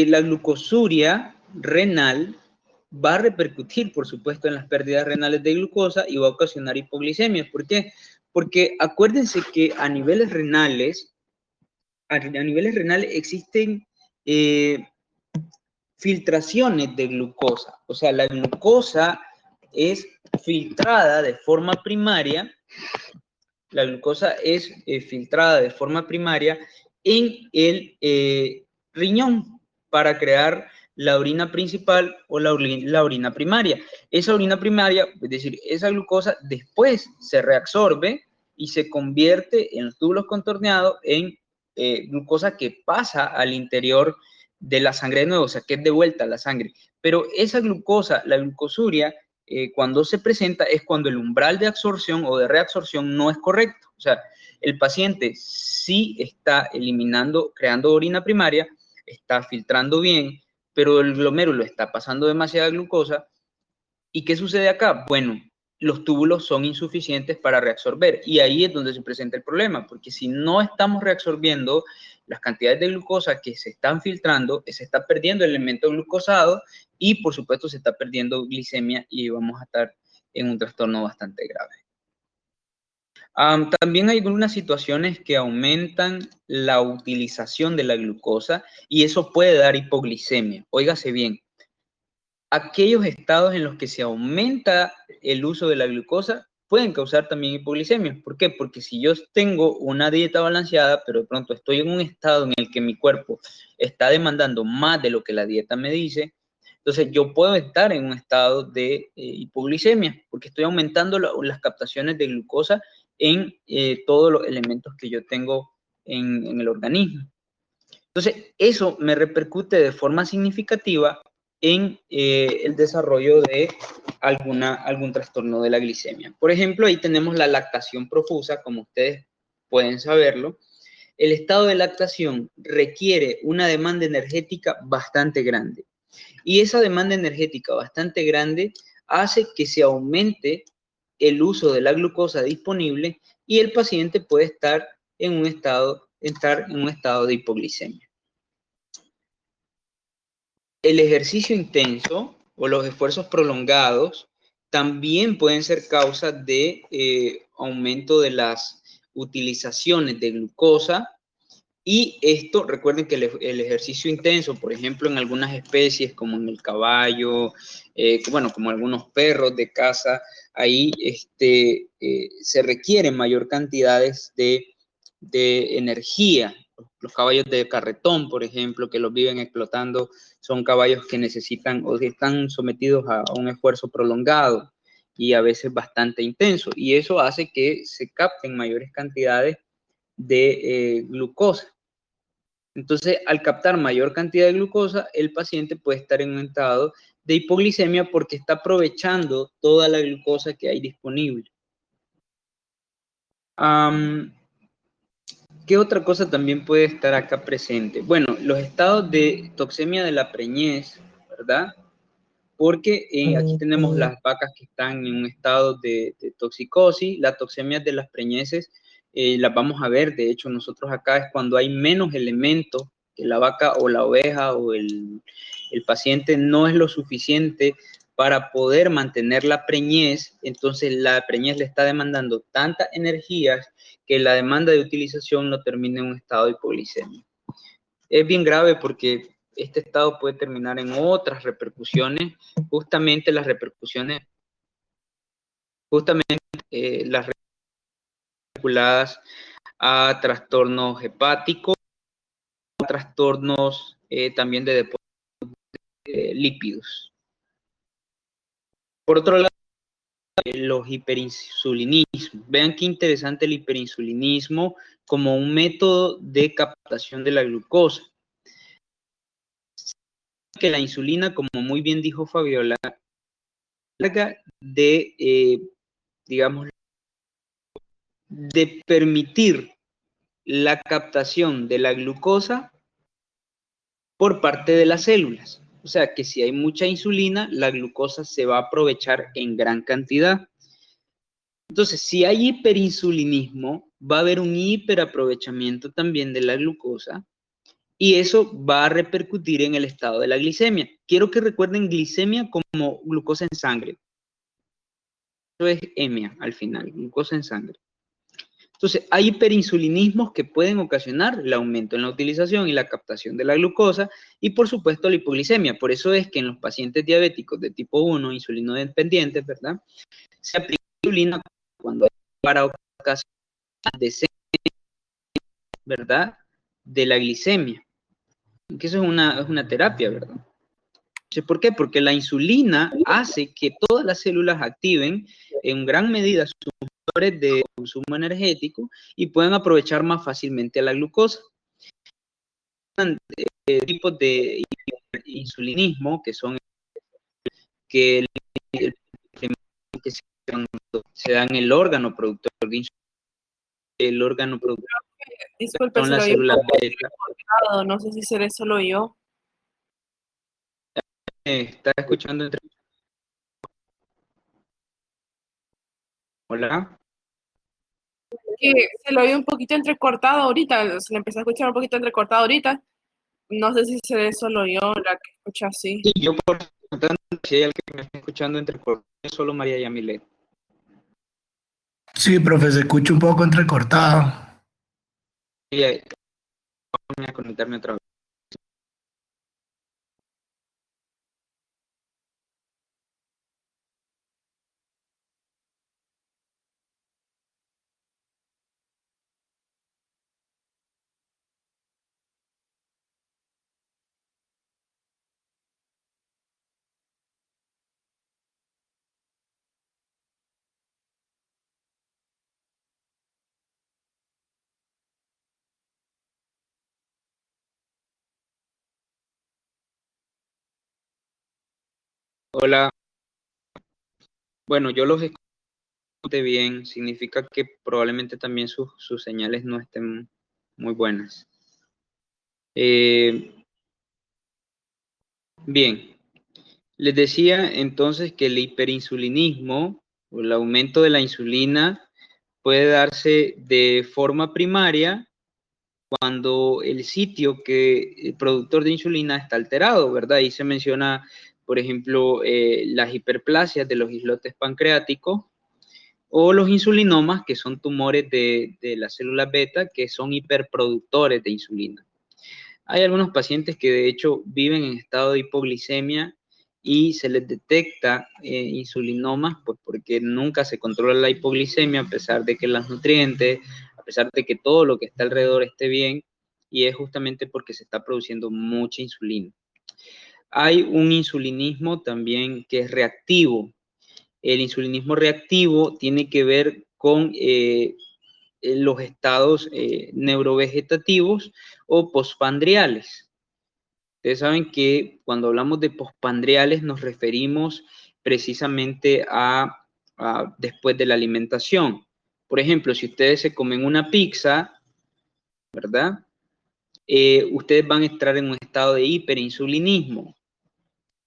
la glucosuria renal va a repercutir, por supuesto, en las pérdidas renales de glucosa y va a ocasionar hipoglicemia. ¿Por qué? Porque acuérdense que a niveles renales existen filtraciones de glucosa. O sea, la glucosa es filtrada de forma primaria. La glucosa es filtrada de forma primaria en el riñón para crear la orina principal o la orina primaria. Esa orina primaria, es decir, esa glucosa después se reabsorbe y se convierte en los túbulos contorneados en glucosa que pasa al interior de la sangre de nuevo, o sea, que es de vuelta a la sangre. Pero esa glucosa, la glucosuria, cuando se presenta es cuando el umbral de absorción o de reabsorción no es correcto. O sea, el paciente sí está eliminando, creando orina primaria, está filtrando bien, pero el glomérulo está pasando demasiada glucosa. ¿Y qué sucede acá? Bueno, los túbulos son insuficientes para reabsorber y ahí es donde se presenta el problema, porque si no estamos reabsorbiendo las cantidades de glucosa que se están filtrando, se está perdiendo el elemento glucosado y por supuesto se está perdiendo glicemia y vamos a estar en un trastorno bastante grave. También hay algunas situaciones que aumentan la utilización de la glucosa y eso puede dar hipoglicemia. Óigase bien, aquellos estados en los que se aumenta el uso de la glucosa pueden causar también hipoglicemia. ¿Por qué? Porque si yo tengo una dieta balanceada, pero de pronto estoy en un estado en el que mi cuerpo está demandando más de lo que la dieta me dice, entonces yo puedo estar en un estado de hipoglicemia, porque estoy aumentando las captaciones de glucosa en todos los elementos que yo tengo en el organismo. Entonces, eso me repercute de forma significativa en el desarrollo de algún trastorno de la glicemia. Por ejemplo, ahí tenemos la lactación profusa, como ustedes pueden saberlo. El estado de lactación requiere una demanda energética bastante grande. Y esa demanda energética bastante grande hace que se aumente el uso de la glucosa disponible y el paciente puede estar en un estado de hipoglicemia. El ejercicio intenso o los esfuerzos prolongados también pueden ser causa de aumento de las utilizaciones de glucosa. Y esto, recuerden que el ejercicio intenso, por ejemplo, en algunas especies, como en el caballo, bueno, como algunos perros de caza, ahí se requieren mayor cantidades de energía. Los caballos de carretón, por ejemplo, que los viven explotando, son caballos que necesitan o que están sometidos a un esfuerzo prolongado y a veces bastante intenso. Y eso hace que se capten mayores cantidades de glucosa. Entonces, al captar mayor cantidad de glucosa, el paciente puede estar en un estado de hipoglicemia porque está aprovechando toda la glucosa que hay disponible. ¿Qué otra cosa también puede estar acá presente? Bueno, los estados de toxemia de la preñez, ¿verdad? Porque aquí tenemos las vacas que están en un estado de toxicosis. Las toxemias de las preñeces las vamos a ver. De hecho, nosotros acá es cuando hay menos elementos, que la vaca o la oveja o el paciente no es lo suficiente para poder mantener la preñez. Entonces, la preñez le está demandando tantas energías que la demanda de utilización no termina en un estado de hipoglicemia. Es bien grave porque este estado puede terminar en otras repercusiones, justamente las vinculadas a trastornos hepáticos, a trastornos también de depósitos de lípidos. Por otro lado, los hiperinsulinismos. Vean qué interesante el hiperinsulinismo como un método de captación de la glucosa. Que la insulina, como muy bien dijo Fabiola, de, digamos, de permitir la captación de la glucosa por parte de las células. O sea que si hay mucha insulina, la glucosa se va a aprovechar en gran cantidad. Entonces, si hay hiperinsulinismo, va a haber un hiperaprovechamiento también de la glucosa y eso va a repercutir en el estado de la glicemia. Quiero que recuerden glicemia como glucosa en sangre. Eso es EMIA al final, glucosa en sangre. Entonces, hay hiperinsulinismos que pueden ocasionar el aumento en la utilización y la captación de la glucosa y, por supuesto, la hipoglicemia. Por eso es que en los pacientes diabéticos de tipo 1, insulino dependientes, ¿verdad? Se aplica insulina cuando hay para ocasionar descenso, ¿verdad? De la glicemia. Que eso es una terapia, ¿verdad? Entonces, ¿por qué? Porque la insulina hace que todas las células activen en gran medida sus motores de consumo energético y puedan aprovechar más fácilmente la glucosa. Tipos de insulinismo que son que se dan en el órgano productor de insulina. El órgano productor Disculpe, son se lo las oí un células poco beta. cortado, no sé si seré solo yo. Está escuchando entre... Hola. Que se lo oí un poquito entrecortado ahorita, se le empecé a escuchar un poquito entrecortado ahorita. No sé si seré solo yo la que escucha así. Sí, yo por tanto, si hay alguien que me está escuchando entre cortes, solo María Yamilet. Sí, profe, se escucha un poco entrecortado. Voy a conectarme otra vez. Hola. Bueno, yo los escucho bien. Significa que probablemente también sus señales no estén muy buenas. Bien. Les decía entonces que el hiperinsulinismo o el aumento de la insulina puede darse de forma primaria cuando el sitio que el productor de insulina está alterado, ¿verdad? Ahí se menciona, por ejemplo, las hiperplasias de los islotes pancreáticos o los insulinomas, que son tumores de las células beta que son hiperproductores de insulina. Hay algunos pacientes que de hecho viven en estado de hipoglicemia y se les detecta insulinomas porque nunca se controla la hipoglicemia a pesar de que los nutrientes, a pesar de que todo lo que está alrededor esté bien, y es justamente porque se está produciendo mucha insulina. Hay un insulinismo también que es reactivo. El insulinismo reactivo tiene que ver con los estados neurovegetativos o postpandriales. Ustedes saben que cuando hablamos de postpandriales nos referimos precisamente a después de la alimentación. Por ejemplo, si ustedes se comen una pizza, ¿verdad? Ustedes van a entrar en un estado de hiperinsulinismo.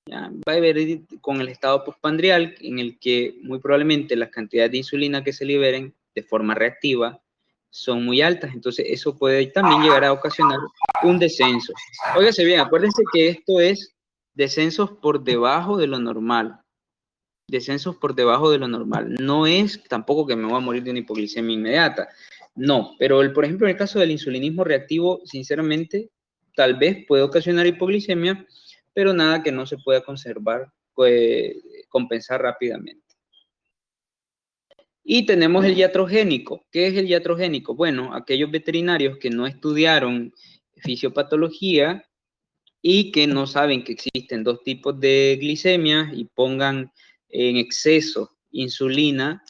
¿Ya? Va a haber con el estado postpandrial en el que muy probablemente las cantidades de insulina que se liberen de forma reactiva son muy altas, entonces eso puede también llegar a ocasionar un descenso. Óigase bien, acuérdense que esto es descensos por debajo de lo normal, descensos por debajo de lo normal, no es tampoco que me voy a morir de una hipoglicemia inmediata, no, pero por ejemplo en el caso del insulinismo reactivo, sinceramente, tal vez puede ocasionar hipoglicemia, pero nada que no se pueda conservar, compensar rápidamente. Y tenemos el iatrogénico. ¿Qué es el iatrogénico? Bueno, aquellos veterinarios que no estudiaron fisiopatología y que no saben que existen dos tipos de glicemia y pongan en exceso insulina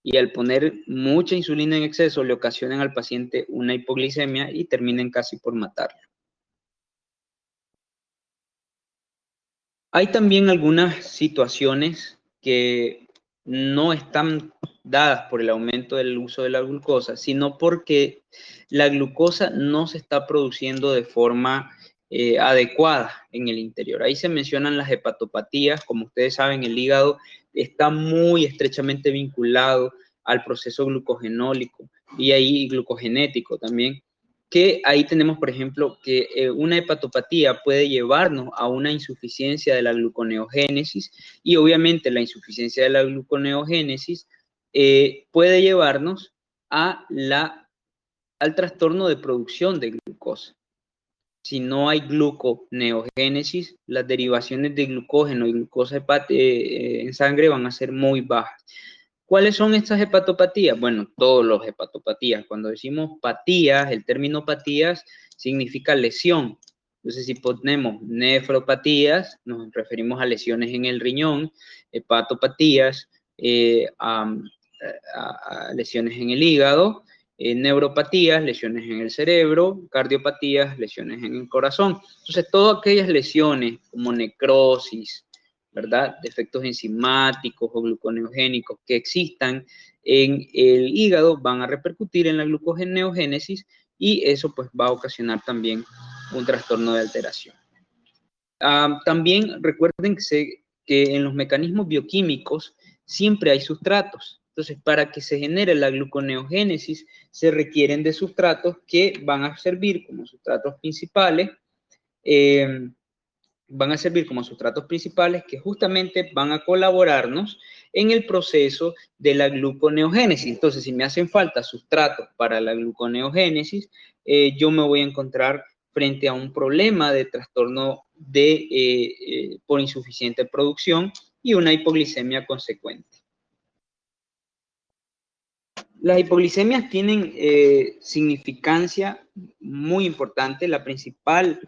y al poner mucha insulina en exceso le ocasionan al paciente una hipoglicemia y terminen casi por matarlo. Hay también algunas situaciones que no están dadas por el aumento del uso de la glucosa, sino porque la glucosa no se está produciendo de forma adecuada en el interior. Ahí se mencionan las hepatopatías. Como ustedes saben, el hígado está muy estrechamente vinculado al proceso glucogenólico y ahí glucogenético también, que ahí tenemos, por ejemplo, que una hepatopatía puede llevarnos a una insuficiencia de la gluconeogénesis, y obviamente la insuficiencia de la gluconeogénesis puede llevarnos al trastorno de producción de glucosa. Si no hay gluconeogénesis, las derivaciones de glucógeno y glucosa en sangre van a ser muy bajas. ¿Cuáles son estas hepatopatías? Bueno, todas las hepatopatías. Cuando decimos patías, el término patías significa lesión. Entonces, si ponemos nefropatías, nos referimos a lesiones en el riñón, hepatopatías, a lesiones en el hígado, neuropatías, lesiones en el cerebro, cardiopatías, lesiones en el corazón. Entonces, todas aquellas lesiones como necrosis, ¿verdad?, defectos enzimáticos o gluconeogénicos que existan en el hígado van a repercutir en la gluconeogénesis, y eso pues va a ocasionar también un trastorno de alteración. También recuerden que en los mecanismos bioquímicos siempre hay sustratos. Entonces, para que se genere la gluconeogénesis, se requieren de sustratos que van a servir como sustratos principales, que justamente van a colaborarnos en el proceso de la gluconeogénesis. Entonces, si me hacen falta sustratos para la gluconeogénesis, yo me voy a encontrar frente a un problema de trastorno por insuficiente producción y una hipoglicemia consecuente. Las hipoglicemias tienen significancia muy importante. La principal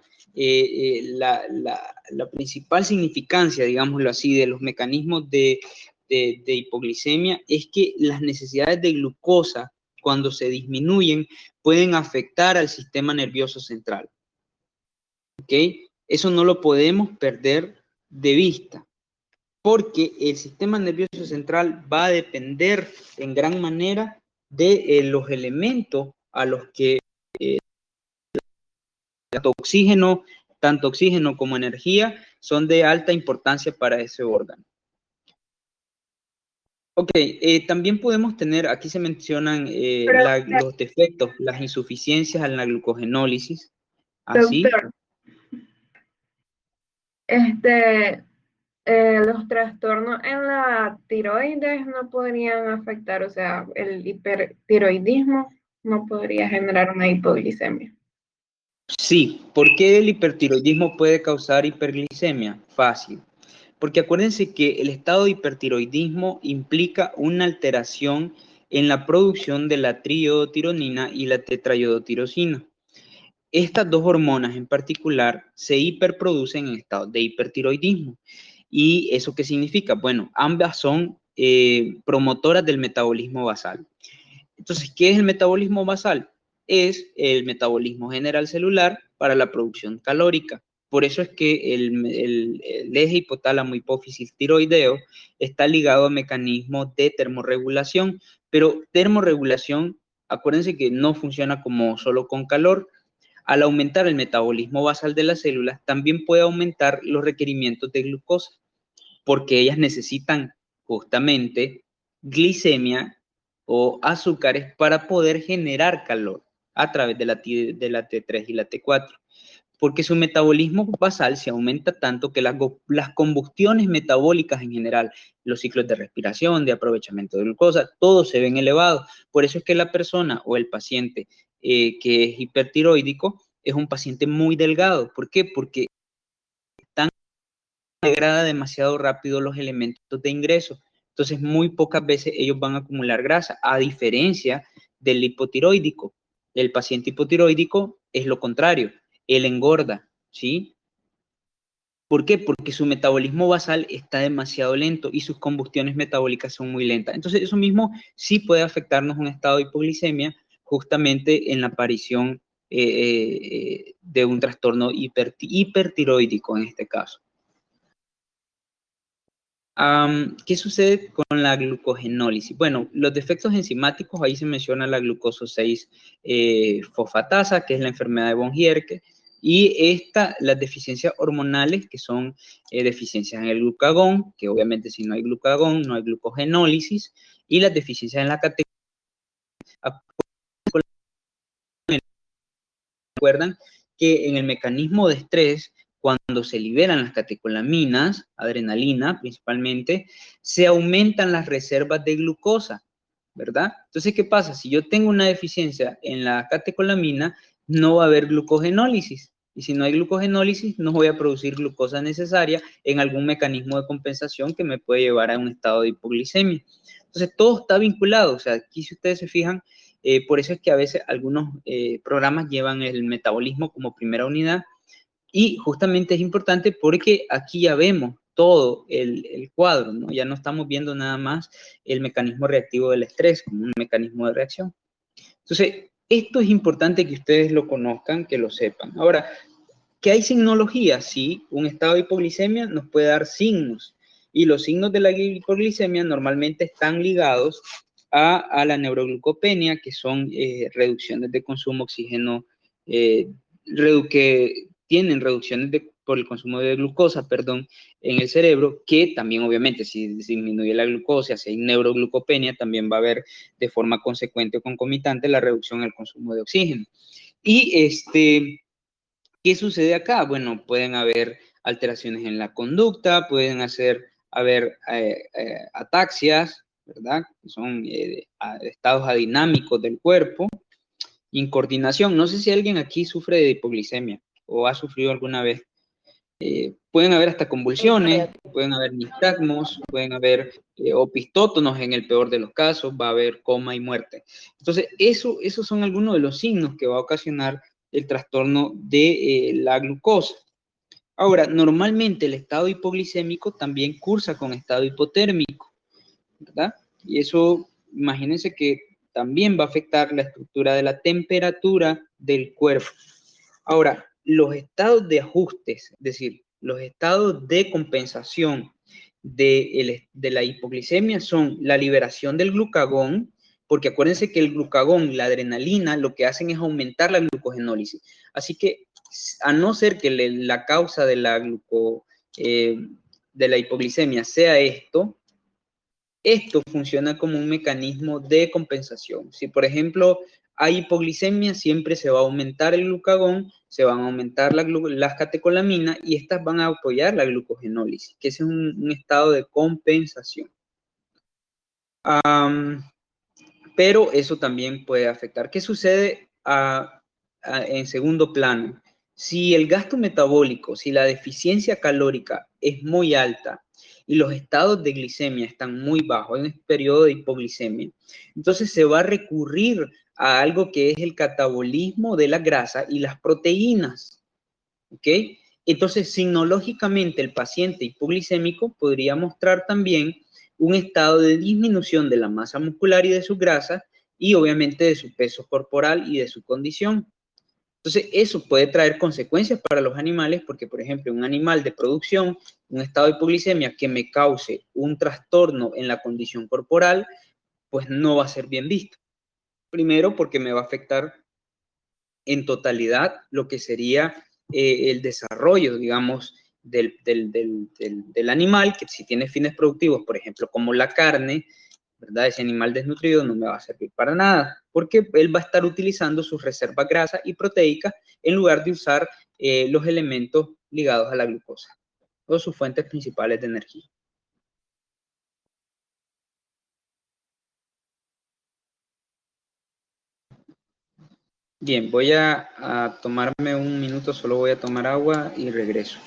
significancia, digámoslo así, de los mecanismos de hipoglicemia es que las necesidades de glucosa, cuando se disminuyen, pueden afectar al sistema nervioso central. ¿Ok? Eso no lo podemos perder de vista, porque el sistema nervioso central va a depender en gran manera de los elementos a los que tanto oxígeno como energía son de alta importancia para ese órgano. Ok, también podemos tener, aquí se mencionan los defectos, las insuficiencias en la glucogenólisis. Así. Doctor, los trastornos en la tiroides no podrían afectar, o sea, el hipertiroidismo no podría generar una hipoglicemia. Sí, ¿por qué el hipertiroidismo puede causar hiperglicemia? Fácil. Porque acuérdense que el estado de hipertiroidismo implica una alteración en la producción de la triiodotironina y la tetraiodotirosina. Estas dos hormonas en particular se hiperproducen en estado de hipertiroidismo. ¿Y eso qué significa? Bueno, ambas son promotoras del metabolismo basal. Entonces, ¿qué es el metabolismo basal? Es el metabolismo general celular para la producción calórica. Por eso es que el eje hipotálamo hipófisis tiroideo está ligado a mecanismos de termorregulación, pero termorregulación, acuérdense que no funciona como solo con calor. Al aumentar el metabolismo basal de las células, también puede aumentar los requerimientos de glucosa, porque ellas necesitan justamente glicemia o azúcares para poder generar calor a través de la T3 y la T4, porque su metabolismo basal se aumenta tanto que las combustiones metabólicas en general, los ciclos de respiración, de aprovechamiento de glucosa, todos se ven elevados. Por eso es que la persona o el paciente que es hipertiroídico es un paciente muy delgado. ¿Por qué? Porque degrada demasiado rápido los elementos de ingreso. Entonces, muy pocas veces ellos van a acumular grasa, a diferencia del hipotiroídico. El paciente hipotiroídico es lo contrario, él engorda, ¿sí? ¿Por qué? Porque su metabolismo basal está demasiado lento y sus combustiones metabólicas son muy lentas. Entonces, eso mismo sí puede afectarnos un estado de hipoglicemia, justamente en la aparición de un trastorno hipertiroídico en este caso. ¿Qué sucede con la glucogenólisis? Bueno, los defectos enzimáticos, ahí se menciona la glucoso 6 fosfatasa, que es la enfermedad de von Gierke, y las deficiencias hormonales, que son deficiencias en el glucagón, que obviamente si no hay glucagón, no hay glucogenólisis, y las deficiencias en la catecolaminas. Recuerdan que en el mecanismo de estrés, cuando se liberan las catecolaminas, adrenalina principalmente, se aumentan las reservas de glucosa, ¿verdad? Entonces, ¿qué pasa? Si yo tengo una deficiencia en la catecolamina, no va a haber glucogenólisis. Y si no hay glucogenólisis, no voy a producir glucosa necesaria en algún mecanismo de compensación que me puede llevar a un estado de hipoglicemia. Entonces, todo está vinculado. O sea, aquí si ustedes se fijan, por eso es que a veces algunos programas llevan el metabolismo como primera unidad, y justamente es importante porque aquí ya vemos todo el cuadro, ¿no? Ya no estamos viendo nada más el mecanismo reactivo del estrés como un mecanismo de reacción. Entonces, esto es importante que ustedes lo conozcan, que lo sepan. Ahora, ¿que hay signología? Sí, un estado de hipoglicemia nos puede dar signos, y los signos de la hipoglicemia normalmente están ligados a la neuroglucopenia, que son reducciones de consumo de oxígeno, que tienen reducciones por el consumo de glucosa, perdón, en el cerebro, que también obviamente si disminuye la glucosa, si hay neuroglucopenia, también va a haber de forma consecuente o concomitante la reducción en el consumo de oxígeno. Y ¿qué sucede acá? Bueno, pueden haber alteraciones en la conducta, pueden haber ataxias, ¿verdad? Que son estados adinámicos del cuerpo, incoordinación. No sé si alguien aquí sufre de hipoglicemia o ha sufrido alguna vez. Pueden haber hasta convulsiones, pueden haber nistagmos, pueden haber opistótonos en el peor de los casos, va a haber coma y muerte. Entonces, esos son algunos de los signos que va a ocasionar el trastorno de la glucosa. Ahora, normalmente el estado hipoglicémico también cursa con estado hipotérmico, ¿verdad? Y eso, imagínense que también va a afectar la estructura de la temperatura del cuerpo. Ahora, los estados de ajustes, es decir, los estados de compensación de la hipoglicemia son la liberación del glucagón, porque acuérdense que el glucagón, la adrenalina, lo que hacen es aumentar la glucogenólisis. Así que, a no ser que la causa de la hipoglicemia sea esto funciona como un mecanismo de compensación. Si, por ejemplo, hay hipoglicemia, siempre se va a aumentar el glucagón, se van a aumentar las catecolaminas y estas van a apoyar la glucogenólisis, que ese es un estado de compensación. Pero eso también puede afectar. ¿Qué sucede en segundo plano? Si el gasto metabólico, si la deficiencia calórica es muy alta y los estados de glicemia están muy bajos en este periodo de hipoglicemia, entonces se va a recurrir a algo que es el catabolismo de la grasa y las proteínas, ¿ok? Entonces, sinológicamente, el paciente hipoglicémico podría mostrar también un estado de disminución de la masa muscular y de su grasa, y obviamente de su peso corporal y de su condición. Entonces, eso puede traer consecuencias para los animales, porque, por ejemplo, un animal de producción, un estado de hipoglicemia que me cause un trastorno en la condición corporal, pues no va a ser bien visto. Primero, porque me va a afectar en totalidad lo que sería el desarrollo, digamos, del animal, que si tiene fines productivos, por ejemplo, como la carne, ¿verdad? Ese animal desnutrido no me va a servir para nada, porque él va a estar utilizando sus reservas grasas y proteicas en lugar de usar los elementos ligados a la glucosa, o sus fuentes principales de energía. Bien, voy a tomarme un minuto, solo voy a tomar agua y regreso.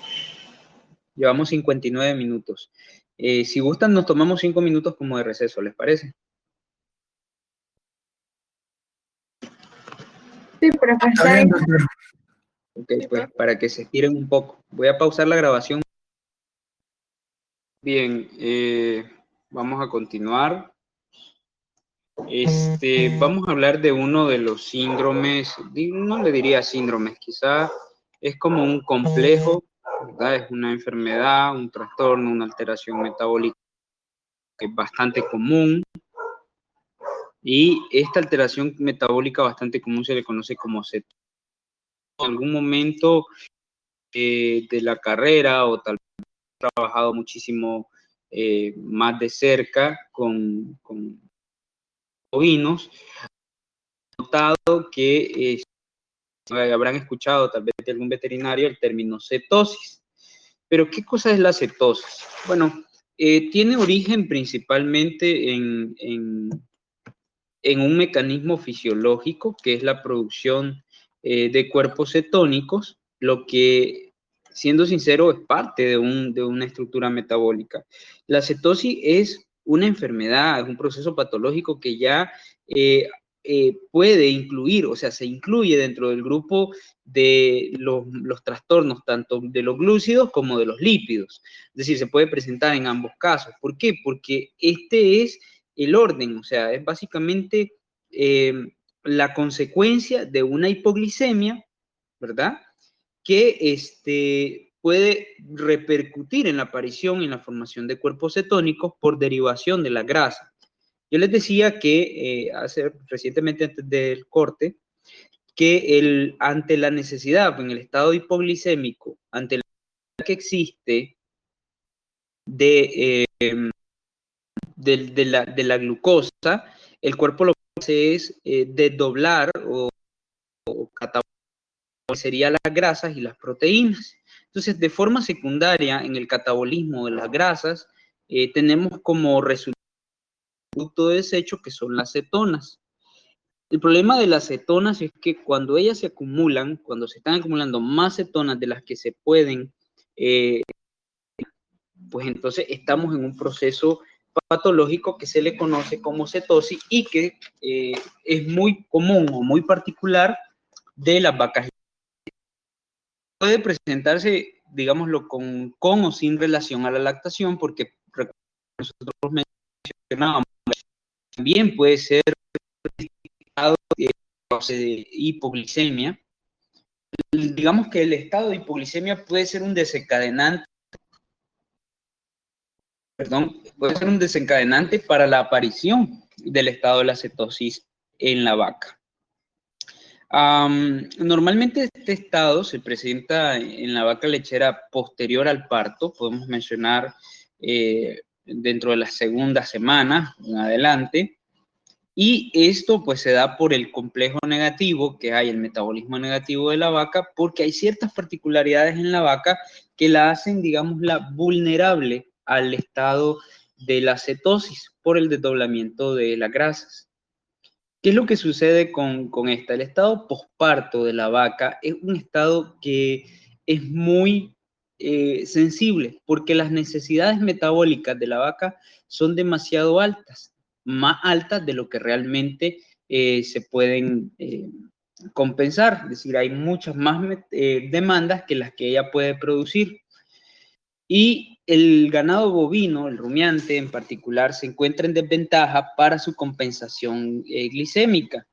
Llevamos 59 minutos. Si gustan, nos tomamos 5 minutos como de receso, ¿les parece? Sí, profesor. Está bien, doctor. Ok, pues para que se estiren un poco. Voy a pausar la grabación. Bien, vamos a continuar. Vamos a hablar de uno de los síndromes, no le diría síndromes, quizás es como un complejo, ¿verdad? Es una enfermedad, un trastorno, una alteración metabólica bastante común, y esta alteración metabólica bastante común se le conoce como cetosis. En algún momento de la carrera, o tal vez he trabajado muchísimo más de cerca con bovinos, he notado que habrán escuchado tal vez de algún veterinario el término cetosis. Pero ¿qué cosa es la cetosis? Bueno, tiene origen principalmente en un mecanismo fisiológico, que es la producción de cuerpos cetónicos, lo que, siendo sincero, es parte de una estructura metabólica. La cetosis es una enfermedad, es un proceso patológico que ya puede incluir, o sea, se incluye dentro del grupo de los trastornos, tanto de los glúcidos como de los lípidos. Es decir, se puede presentar en ambos casos. ¿Por qué? Porque este es el orden, o sea, es básicamente la consecuencia de una hipoglicemia, ¿verdad? Que puede repercutir en la aparición y en la formación de cuerpos cetónicos por derivación de la grasa. Yo les decía que recientemente antes del corte, que ante la necesidad, en el estado hipoglicémico, ante la necesidad que existe de la glucosa, el cuerpo lo que hace es desdoblar o catabolizar serían las grasas y las proteínas. Entonces, de forma secundaria, en el catabolismo de las grasas, tenemos como resultado de desecho que son las cetonas. El problema de las cetonas es que cuando ellas se acumulan, cuando se están acumulando más cetonas de las que se pueden, pues entonces estamos en un proceso patológico que se le conoce como cetosis y que es muy común o muy particular de las vacas. Puede presentarse, digámoslo, con o sin relación a la lactación, porque nosotros mencionábamos, también puede ser de hipoglicemia. Digamos que el estado de hipoglicemia puede ser un desencadenante, para la aparición del estado de la cetosis en la vaca. Normalmente este estado se presenta en la vaca lechera posterior al parto, podemos mencionar dentro de las segundas semanas en adelante, y esto pues se da por el complejo negativo que hay, el metabolismo negativo de la vaca, porque hay ciertas particularidades en la vaca que la hacen, digámosla, vulnerable al estado de la cetosis por el desdoblamiento de las grasas. ¿Qué es lo que sucede con esta? El estado posparto de la vaca es un estado que es muy sensible, porque las necesidades metabólicas de la vaca son demasiado altas, más altas de lo que realmente se pueden compensar. Es decir, hay muchas más demandas que las que ella puede producir. Y el ganado bovino, el rumiante en particular, se encuentra en desventaja para su compensación glicémica.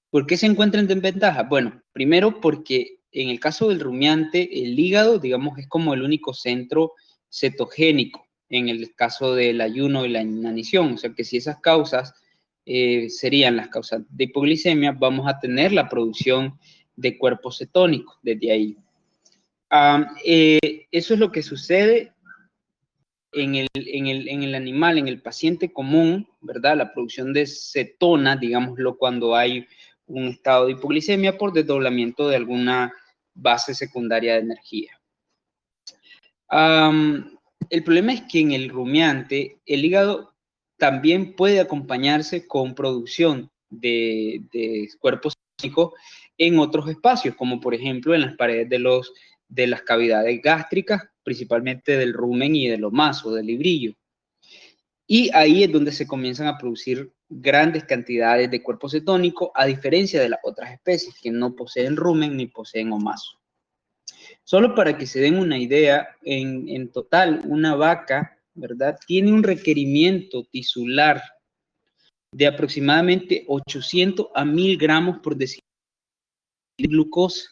¿Por qué se encuentra en desventaja? Bueno, primero porque en el caso del rumiante, el hígado, digamos, es como el único centro cetogénico en el caso del ayuno y la inanición. O sea que si esas causas serían las causas de hipoglicemia, vamos a tener la producción de cuerpos cetónicos desde ahí. Eso es lo que sucede en el animal, en el paciente común, ¿verdad? La producción de cetona, digámoslo, cuando hay un estado de hipoglicemia por desdoblamiento de alguna base secundaria de energía. El problema es que en el rumiante, el hígado también puede acompañarse con producción de cuerpos cetónicos en otros espacios, como por ejemplo en las paredes de las cavidades gástricas, principalmente del rumen y del omaso, del librillo. Y ahí es donde se comienzan a producir grandes cantidades de cuerpos cetónicos, a diferencia de las otras especies que no poseen rumen ni poseen omaso. Solo para que se den una idea, en total, una vaca, ¿verdad?, tiene un requerimiento tisular de aproximadamente 800 a 1000 gramos por decilitro de glucosa.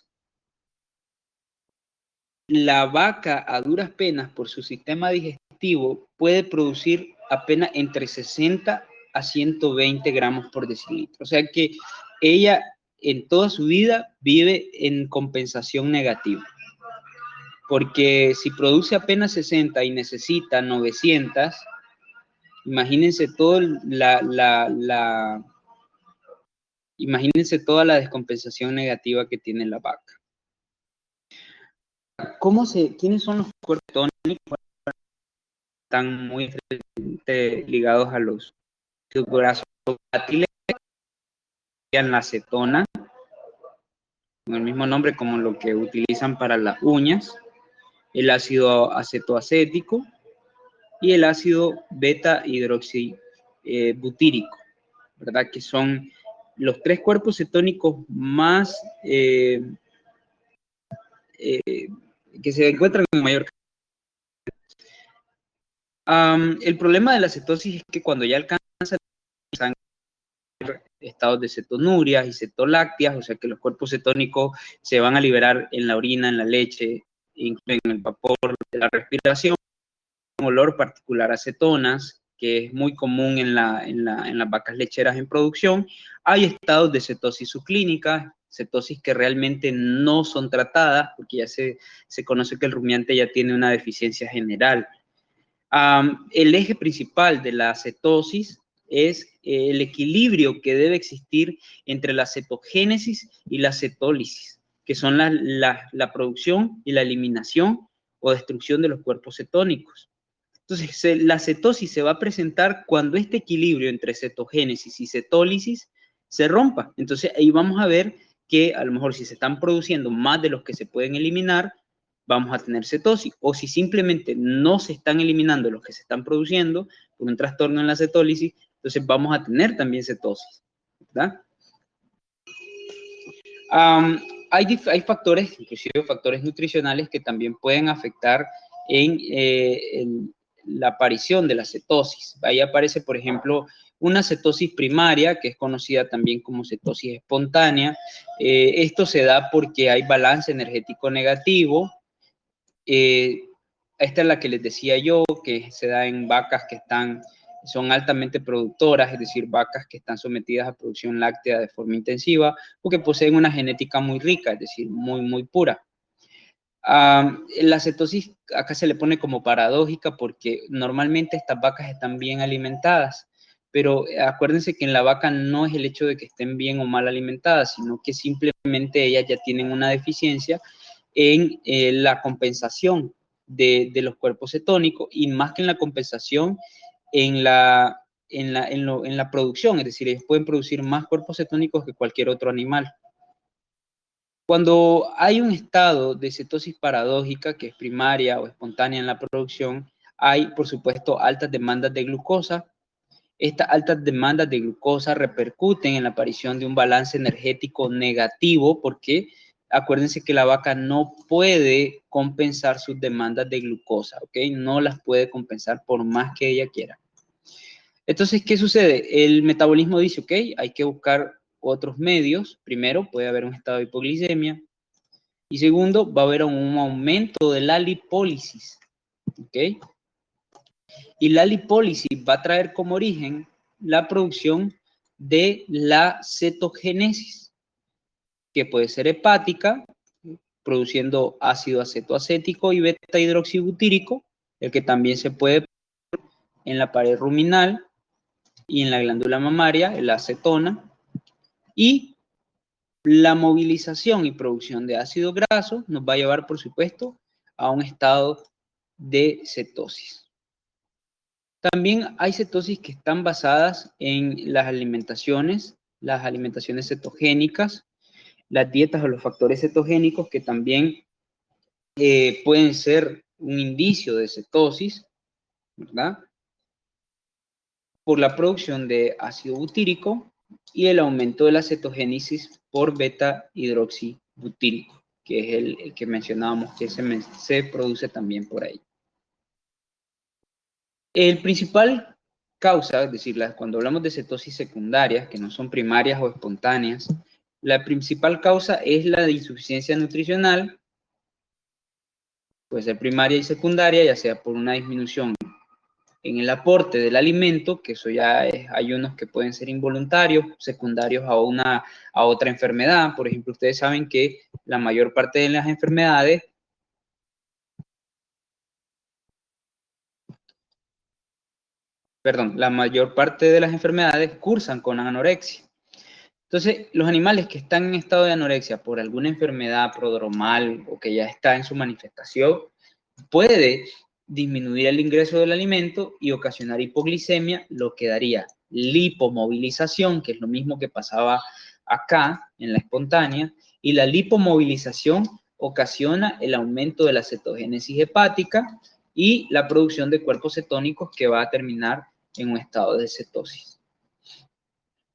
La vaca, a duras penas, por su sistema digestivo, puede producir apenas entre 60 a 120 gramos por decilitro. O sea que ella en toda su vida vive en compensación negativa. Porque si produce apenas 60 y necesita 900, imagínense imagínense toda la descompensación negativa que tiene la vaca. ¿Quiénes son los cuerpos cetónicos? Están muy ligados a los grasos volátiles, la acetona, con el mismo nombre como lo que utilizan para las uñas, el ácido acetoacético y el ácido beta hidroxibutírico, ¿verdad? Que son los tres cuerpos cetónicos más que se encuentran en mayor cantidad. El problema de la cetosis es que cuando ya alcanza estados de cetonurias y cetolácteas, o sea que los cuerpos cetónicos se van a liberar en la orina, en la leche, incluso en el vapor de la respiración, un olor particular a cetonas, que es muy común en las vacas lecheras en producción. Hay estados de cetosis subclínica, cetosis que realmente no son tratadas, porque ya se conoce que el rumiante ya tiene una deficiencia general. El eje principal de la cetosis es el equilibrio que debe existir entre la cetogénesis y la cetólisis, que son la producción y la eliminación o destrucción de los cuerpos cetónicos. Entonces, la cetosis se va a presentar cuando este equilibrio entre cetogénesis y cetólisis se rompa. Entonces, ahí vamos a ver que a lo mejor si se están produciendo más de los que se pueden eliminar, vamos a tener cetosis. O si simplemente no se están eliminando los que se están produciendo por un trastorno en la cetólisis, entonces vamos a tener también cetosis, ¿verdad? Hay factores, inclusive factores nutricionales, que también pueden afectar en la aparición de la cetosis. Ahí aparece, por ejemplo, una cetosis primaria, que es conocida también como cetosis espontánea. Esto se da porque hay balance energético negativo. Esta es la que les decía yo, que se da en vacas que son altamente productoras, es decir, vacas que están sometidas a producción láctea de forma intensiva, o que poseen una genética muy rica, es decir, muy, muy pura. La cetosis acá se le pone como paradójica porque normalmente estas vacas están bien alimentadas, pero acuérdense que en la vaca no es el hecho de que estén bien o mal alimentadas, sino que simplemente ellas ya tienen una deficiencia en la compensación de los cuerpos cetónicos, y más que en la compensación, en la producción, es decir, ellos pueden producir más cuerpos cetónicos que cualquier otro animal. Cuando hay un estado de cetosis paradójica, que es primaria o espontánea en la producción, hay, por supuesto, altas demandas de glucosa. Estas altas demandas de glucosa repercuten en la aparición de un balance energético negativo, porque acuérdense que la vaca no puede compensar sus demandas de glucosa, ¿ok? No las puede compensar por más que ella quiera. Entonces, ¿qué sucede? El metabolismo dice, ok, hay que buscar otros medios. Primero, puede haber un estado de hipoglicemia. Y segundo, va a haber un aumento de la lipólisis, ¿ok? Y la lipólisis va a traer como origen la producción de la cetogénesis, que puede ser hepática, produciendo ácido acetoacético y beta hidroxibutírico, el que también se puede en la pared ruminal y en la glándula mamaria, la acetona, y la movilización y producción de ácido graso nos va a llevar, por supuesto, a un estado de cetosis. También hay cetosis que están basadas en las alimentaciones cetogénicas, las dietas o los factores cetogénicos, que también pueden ser un indicio de cetosis, ¿verdad? Por la producción de ácido butírico y el aumento de la cetogénesis por beta hidroxibutírico, que es el que mencionábamos, que se produce también por ahí. El principal causa, es decir, cuando hablamos de cetosis secundarias, que no son primarias o espontáneas, la principal causa es la de insuficiencia nutricional. Puede ser primaria y secundaria, ya sea por una disminución en el aporte del alimento, que eso ya es, hay unos que pueden ser involuntarios, secundarios a otra enfermedad. Por ejemplo, ustedes saben que la mayor parte de las enfermedades cursan con anorexia. Entonces, los animales que están en estado de anorexia por alguna enfermedad prodromal o que ya está en su manifestación, puede disminuir el ingreso del alimento y ocasionar hipoglicemia, lo que daría lipomovilización, que es lo mismo que pasaba acá en la espontánea, y la lipomovilización ocasiona el aumento de la cetogénesis hepática y la producción de cuerpos cetónicos que va a terminar en un estado de cetosis.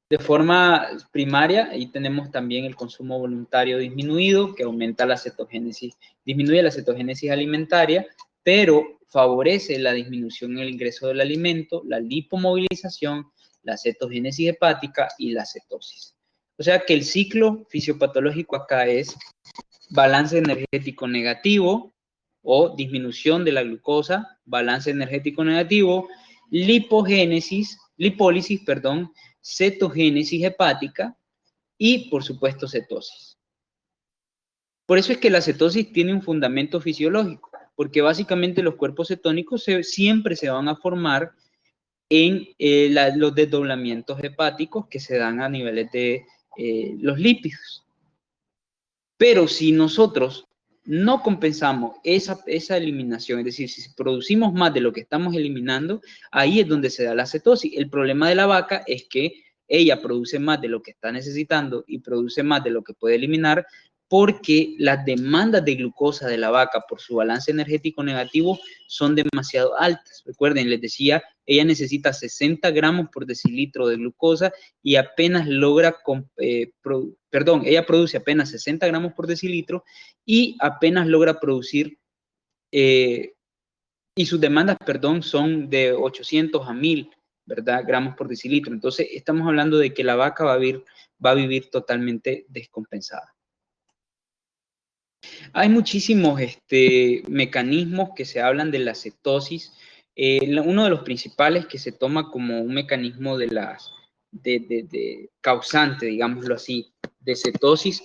De forma primaria, ahí tenemos también el consumo voluntario disminuido, que aumenta la cetogénesis, disminuye la cetogénesis alimentaria, pero favorece la disminución en el ingreso del alimento, la lipomovilización, la cetogénesis hepática y la cetosis. O sea que el ciclo fisiopatológico acá es balance energético negativo o disminución de la glucosa, balance energético negativo, lipólisis, cetogénesis hepática y, por supuesto, cetosis. Por eso es que la cetosis tiene un fundamento fisiológico, porque básicamente los cuerpos cetónicos siempre se van a formar en los desdoblamientos hepáticos que se dan a niveles de los lípidos. Pero si nosotros no compensamos esa eliminación, es decir, si producimos más de lo que estamos eliminando, ahí es donde se da la cetosis. El problema de la vaca es que ella produce más de lo que está necesitando y produce más de lo que puede eliminar, porque las demandas de glucosa de la vaca por su balance energético negativo son demasiado altas. Recuerden, les decía, ella necesita 60 gramos por decilitro de glucosa y apenas logra, ella produce apenas 60 gramos por decilitro y apenas logra producir, y sus demandas, son de 800 a 1000, ¿verdad? Gramos por decilitro. Entonces, estamos hablando de que la vaca va a vivir totalmente descompensada. Hay muchísimos mecanismos que se hablan de la cetosis. Uno de los principales que se toma como un mecanismo de causante, digámoslo así, de cetosis.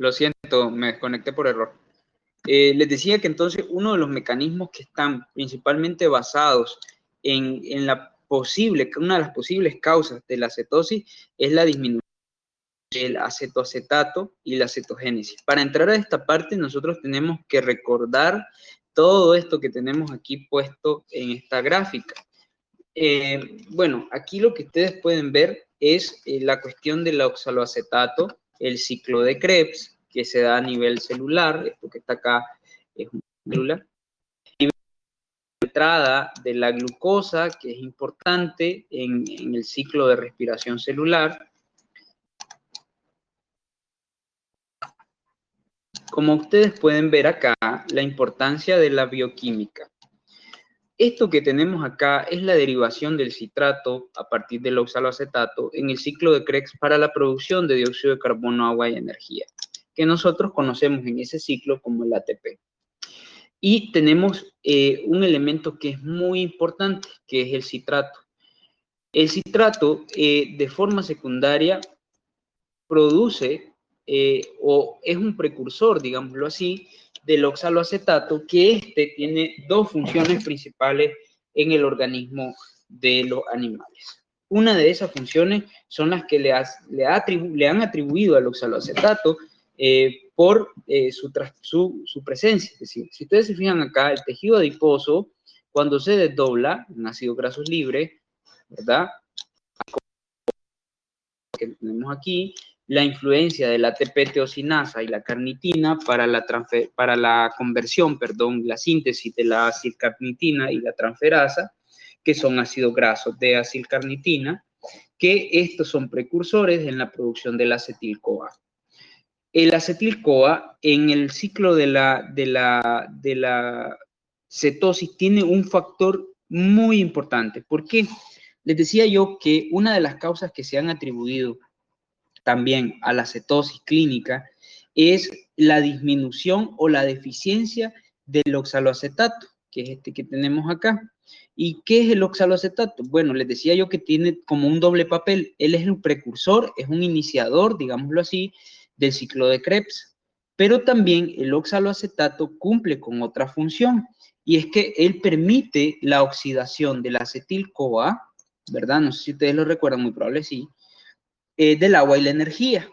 Lo siento, me desconecté por error. Les decía que entonces uno de los mecanismos que están principalmente basados en una de las posibles causas de la cetosis es la disminución del acetoacetato y la cetogénesis. Para entrar a esta parte nosotros tenemos que recordar todo esto que tenemos aquí puesto en esta gráfica. Bueno, aquí lo que ustedes pueden ver es la cuestión del oxaloacetato, el ciclo de Krebs, que se da a nivel celular. Esto que está acá es una célula. La entrada de la glucosa, que es importante en el ciclo de respiración celular. Como ustedes pueden ver acá, la importancia de la bioquímica. Esto que tenemos acá es la derivación del citrato a partir del oxaloacetato en el ciclo de Krebs para la producción de dióxido de carbono, agua y energía, que nosotros conocemos en ese ciclo como el ATP. Y tenemos un elemento que es muy importante, que es el citrato. El citrato, de forma secundaria, produce o es un precursor, digámoslo así, del oxaloacetato, que tiene dos funciones principales en el organismo de los animales. Una de esas funciones son las que le han atribuido al oxaloacetato por su presencia. Es decir, si ustedes se fijan acá, el tejido adiposo, cuando se desdobla en ácidos grasos libres, ¿verdad? Que tenemos aquí, la influencia de la ATP-teosinasa y la carnitina para la conversión, la síntesis de la acilcarnitina y la transferasa, que son ácidos grasos de acilcarnitina, que estos son precursores en la producción del acetil-CoA. el acetil-CoA en el ciclo de la cetosis tiene un factor muy importante. ¿Por qué? Les decía yo que una de las causas que se han atribuido también a la cetosis clínica es la disminución o la deficiencia del oxaloacetato, que es este que tenemos acá. ¿Y qué es el oxaloacetato? Bueno, les decía yo que tiene como un doble papel. Él es un precursor, es un iniciador, digámoslo así, del ciclo de Krebs. Pero también el oxaloacetato cumple con otra función, y es que él permite la oxidación del acetil-CoA, ¿verdad? No sé si ustedes lo recuerdan, muy probable sí, del agua y la energía,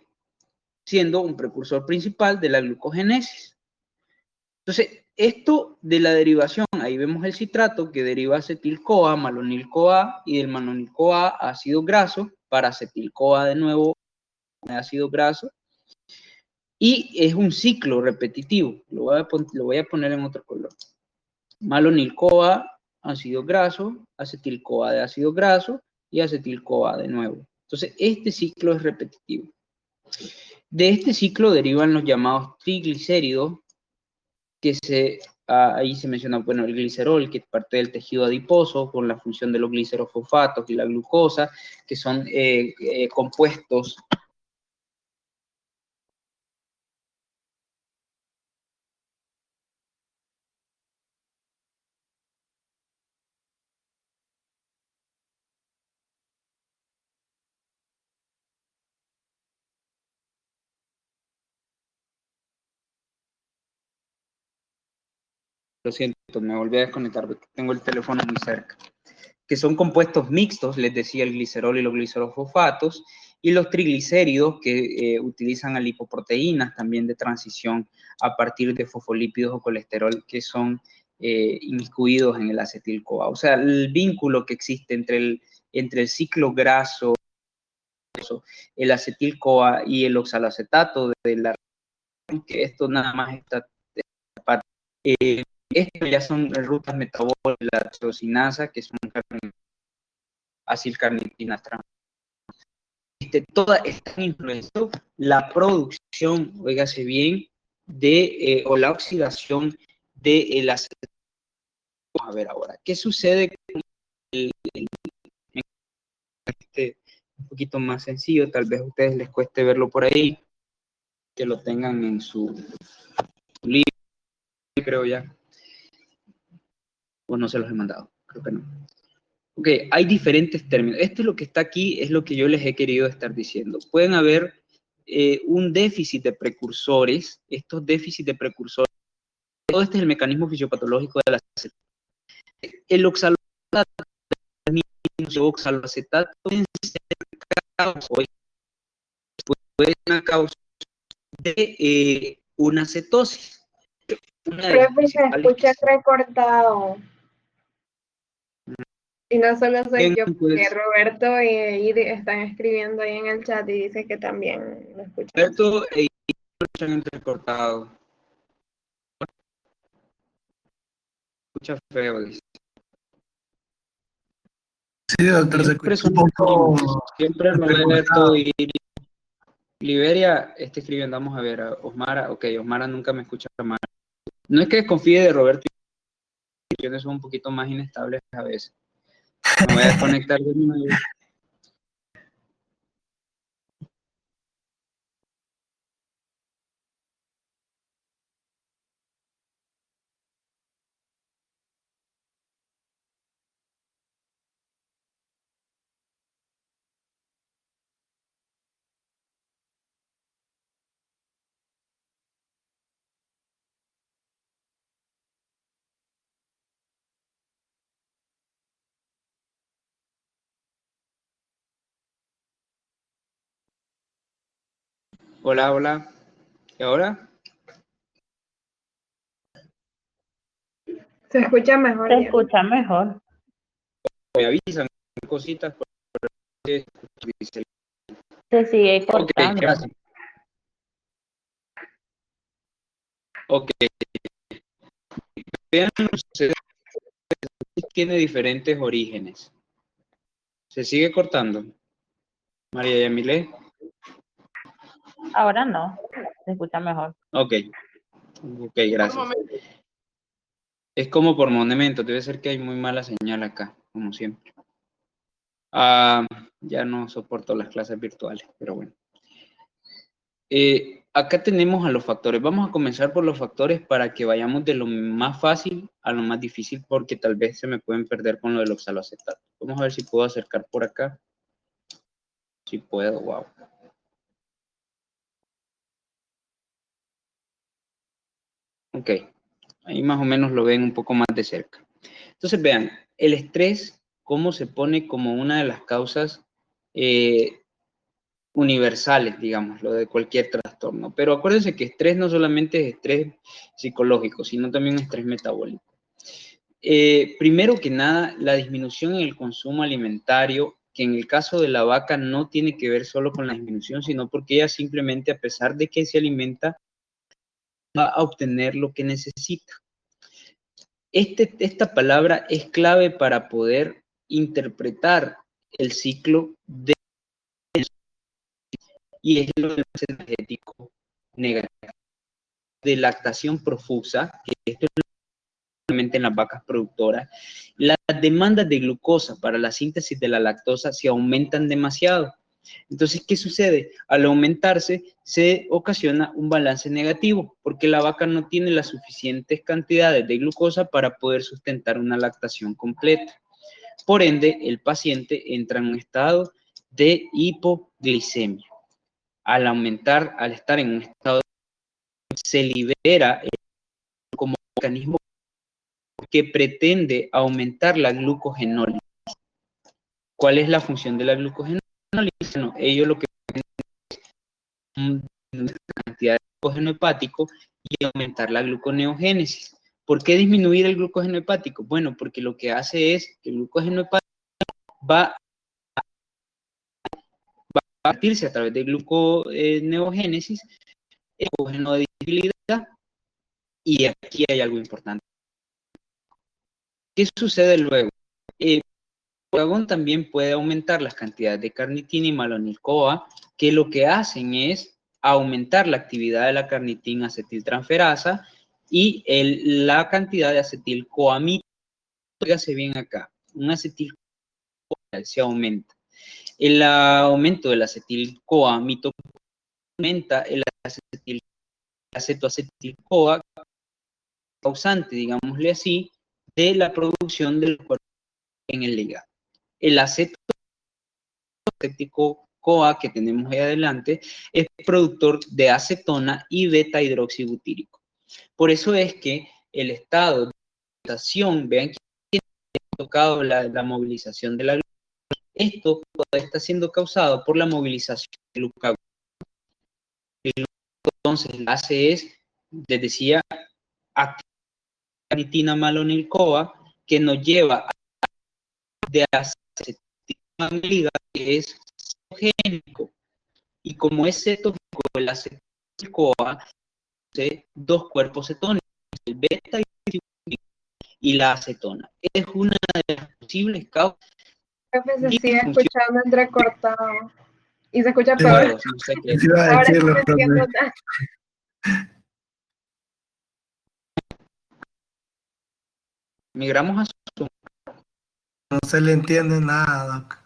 siendo un precursor principal de la glucogénesis. Entonces, esto de la derivación, ahí vemos el citrato que deriva acetil-CoA, malonil-CoA, y del malonil-CoA ácido graso, para acetil-CoA de nuevo ácido graso, y es un ciclo repetitivo. Lo voy a poner en otro color. Malonil-CoA, ácido graso, acetil-CoA de ácido graso, y acetil-CoA de nuevo. Entonces, este ciclo es repetitivo. De este ciclo derivan los llamados triglicéridos, que ahí se menciona, bueno, el glicerol, que es parte del tejido adiposo, con la función de los glicerofosfatos y la glucosa, que son compuestos. Lo siento, me volví a desconectar porque tengo el teléfono muy cerca. Que son compuestos mixtos, les decía, el glicerol y los glicerofosfatos, y los triglicéridos que utilizan a lipoproteínas también de transición a partir de fosfolípidos o colesterol que son inmiscuidos en el acetil-CoA. O sea, el vínculo que existe entre el ciclo graso, el acetil-CoA y el oxaloacetato de la que esto nada más está esto ya son rutas metabólicas de la tiosinasa, que son acilcarnitina trans. Toda está influenciando la producción, oígase bien, o la oxidación del acetil. Vamos a ver ahora, ¿qué sucede con este un poquito más sencillo? Tal vez a ustedes les cueste verlo por ahí, que lo tengan en su libro, creo ya. O no se los he mandado, creo que no. Ok, hay diferentes términos. Esto es lo que está aquí, es lo que yo les he querido estar diciendo. Pueden haber un déficit de precursores. Estos déficits de precursores, todo este es el mecanismo fisiopatológico de la acetato. El oxaloacetato pueden ser una causa de una cetosis. Una de las Profe, se principales escucha recortado. Y no solo soy yo, porque pues, Roberto y Idi están escribiendo ahí en el chat y dice que también lo escuchan. Roberto e escuchan entrecortado. Escucha feo, dice. Sí, doctor, se Siempre escucha un son los mismos. poco Siempre Roberto entrecortado. y Liberia está escribiendo. Vamos a ver, a Osmara. Ok, Osmara nunca me escucha mal. No es que desconfíe de Roberto, y son un poquito más inestables a veces. Me voy a desconectar de nuevo. Hola, hola. ¿Y ahora? Se escucha mejor Se ya. escucha mejor. Me avisan cositas. Se sigue Ok, cortando. gracias. Ok. Vean ustedes, tiene diferentes orígenes. ¿Se sigue cortando? María Yamile. Ahora no. Se escucha mejor. Ok, ok, Por un gracias. momento. Es como por momento, debe ser que hay muy mala señal acá, como siempre. Ya no soporto las clases virtuales, pero bueno. Acá tenemos a los factores. Vamos a comenzar por los factores para que vayamos de lo más fácil a lo más difícil, porque tal vez se me pueden perder con lo del oxaloacetato. Vamos a ver si puedo acercar por acá. Si puedo, wow. Ok, ahí más o menos lo ven un poco más de cerca. Entonces vean, el estrés, cómo se pone como una de las causas universales, digamos, lo de cualquier trastorno. Pero acuérdense que estrés no solamente es estrés psicológico, sino también estrés metabólico. Primero que nada, la disminución en el consumo alimentario, que en el caso de la vaca no tiene que ver solo con la disminución, sino porque ella simplemente, a pesar de que se alimenta, va a obtener lo que necesita. Esta palabra es clave para poder interpretar el ciclo y es lo del energético negativo de lactación profusa, que esto es en las vacas productoras. Las demandas de glucosa para la síntesis de la lactosa se aumentan demasiado. Entonces, ¿qué sucede? Al aumentarse, se ocasiona un balance negativo, porque la vaca no tiene las suficientes cantidades de glucosa para poder sustentar una lactación completa. Por ende, el paciente entra en un estado de hipoglicemia. Al estar en un estado, se libera como mecanismo que pretende aumentar la glucogenólisis. ¿Cuál es la función de la glucogenólisis? Bueno, ello lo que la cantidad de glucógeno hepático y aumentar la gluconeogénesis. ¿Por qué disminuir el glucógeno hepático? Bueno, porque lo que hace es que el glucógeno hepático va a partirse a través de gluconeogénesis, el glucógeno de disponibilidad, y aquí hay algo importante. ¿Qué sucede luego? El glucagón también puede aumentar las cantidades de carnitina y malonil-CoA, que lo que hacen es aumentar la actividad de la carnitina acetiltransferasa y la cantidad de acetilcoamida. Fíjese bien acá, un acetilcoamida se aumenta. El aumento del acetil-CoA aumenta el acetoacetil-CoA, causante, digámosle así, de la producción del cuerpo en el hígado. El acetoacético-CoA que tenemos ahí adelante es productor de acetona y beta-hidroxibutírico. Por eso es que el estado de movilización, vean que ha tocado la movilización de la glucosa. Esto está siendo causado por la movilización del glucagón. Entonces, lo que hace es, les decía, activar la carnitina malonil-CoA, que nos lleva a de acetilamiga, que es cetogénico. Y como es cetogénico, el acetil-CoA hace dos cuerpos cetónicos, el beta y la acetona. Es una de las posibles causas. Profe, se sigue escuchando entrecortado. Y se escucha Claro, peor. no sé qué. Yo iba a Ahora sí decirlo, no entiendo profe. nada. Migramos a Zoom. No se le entiende nada, doc.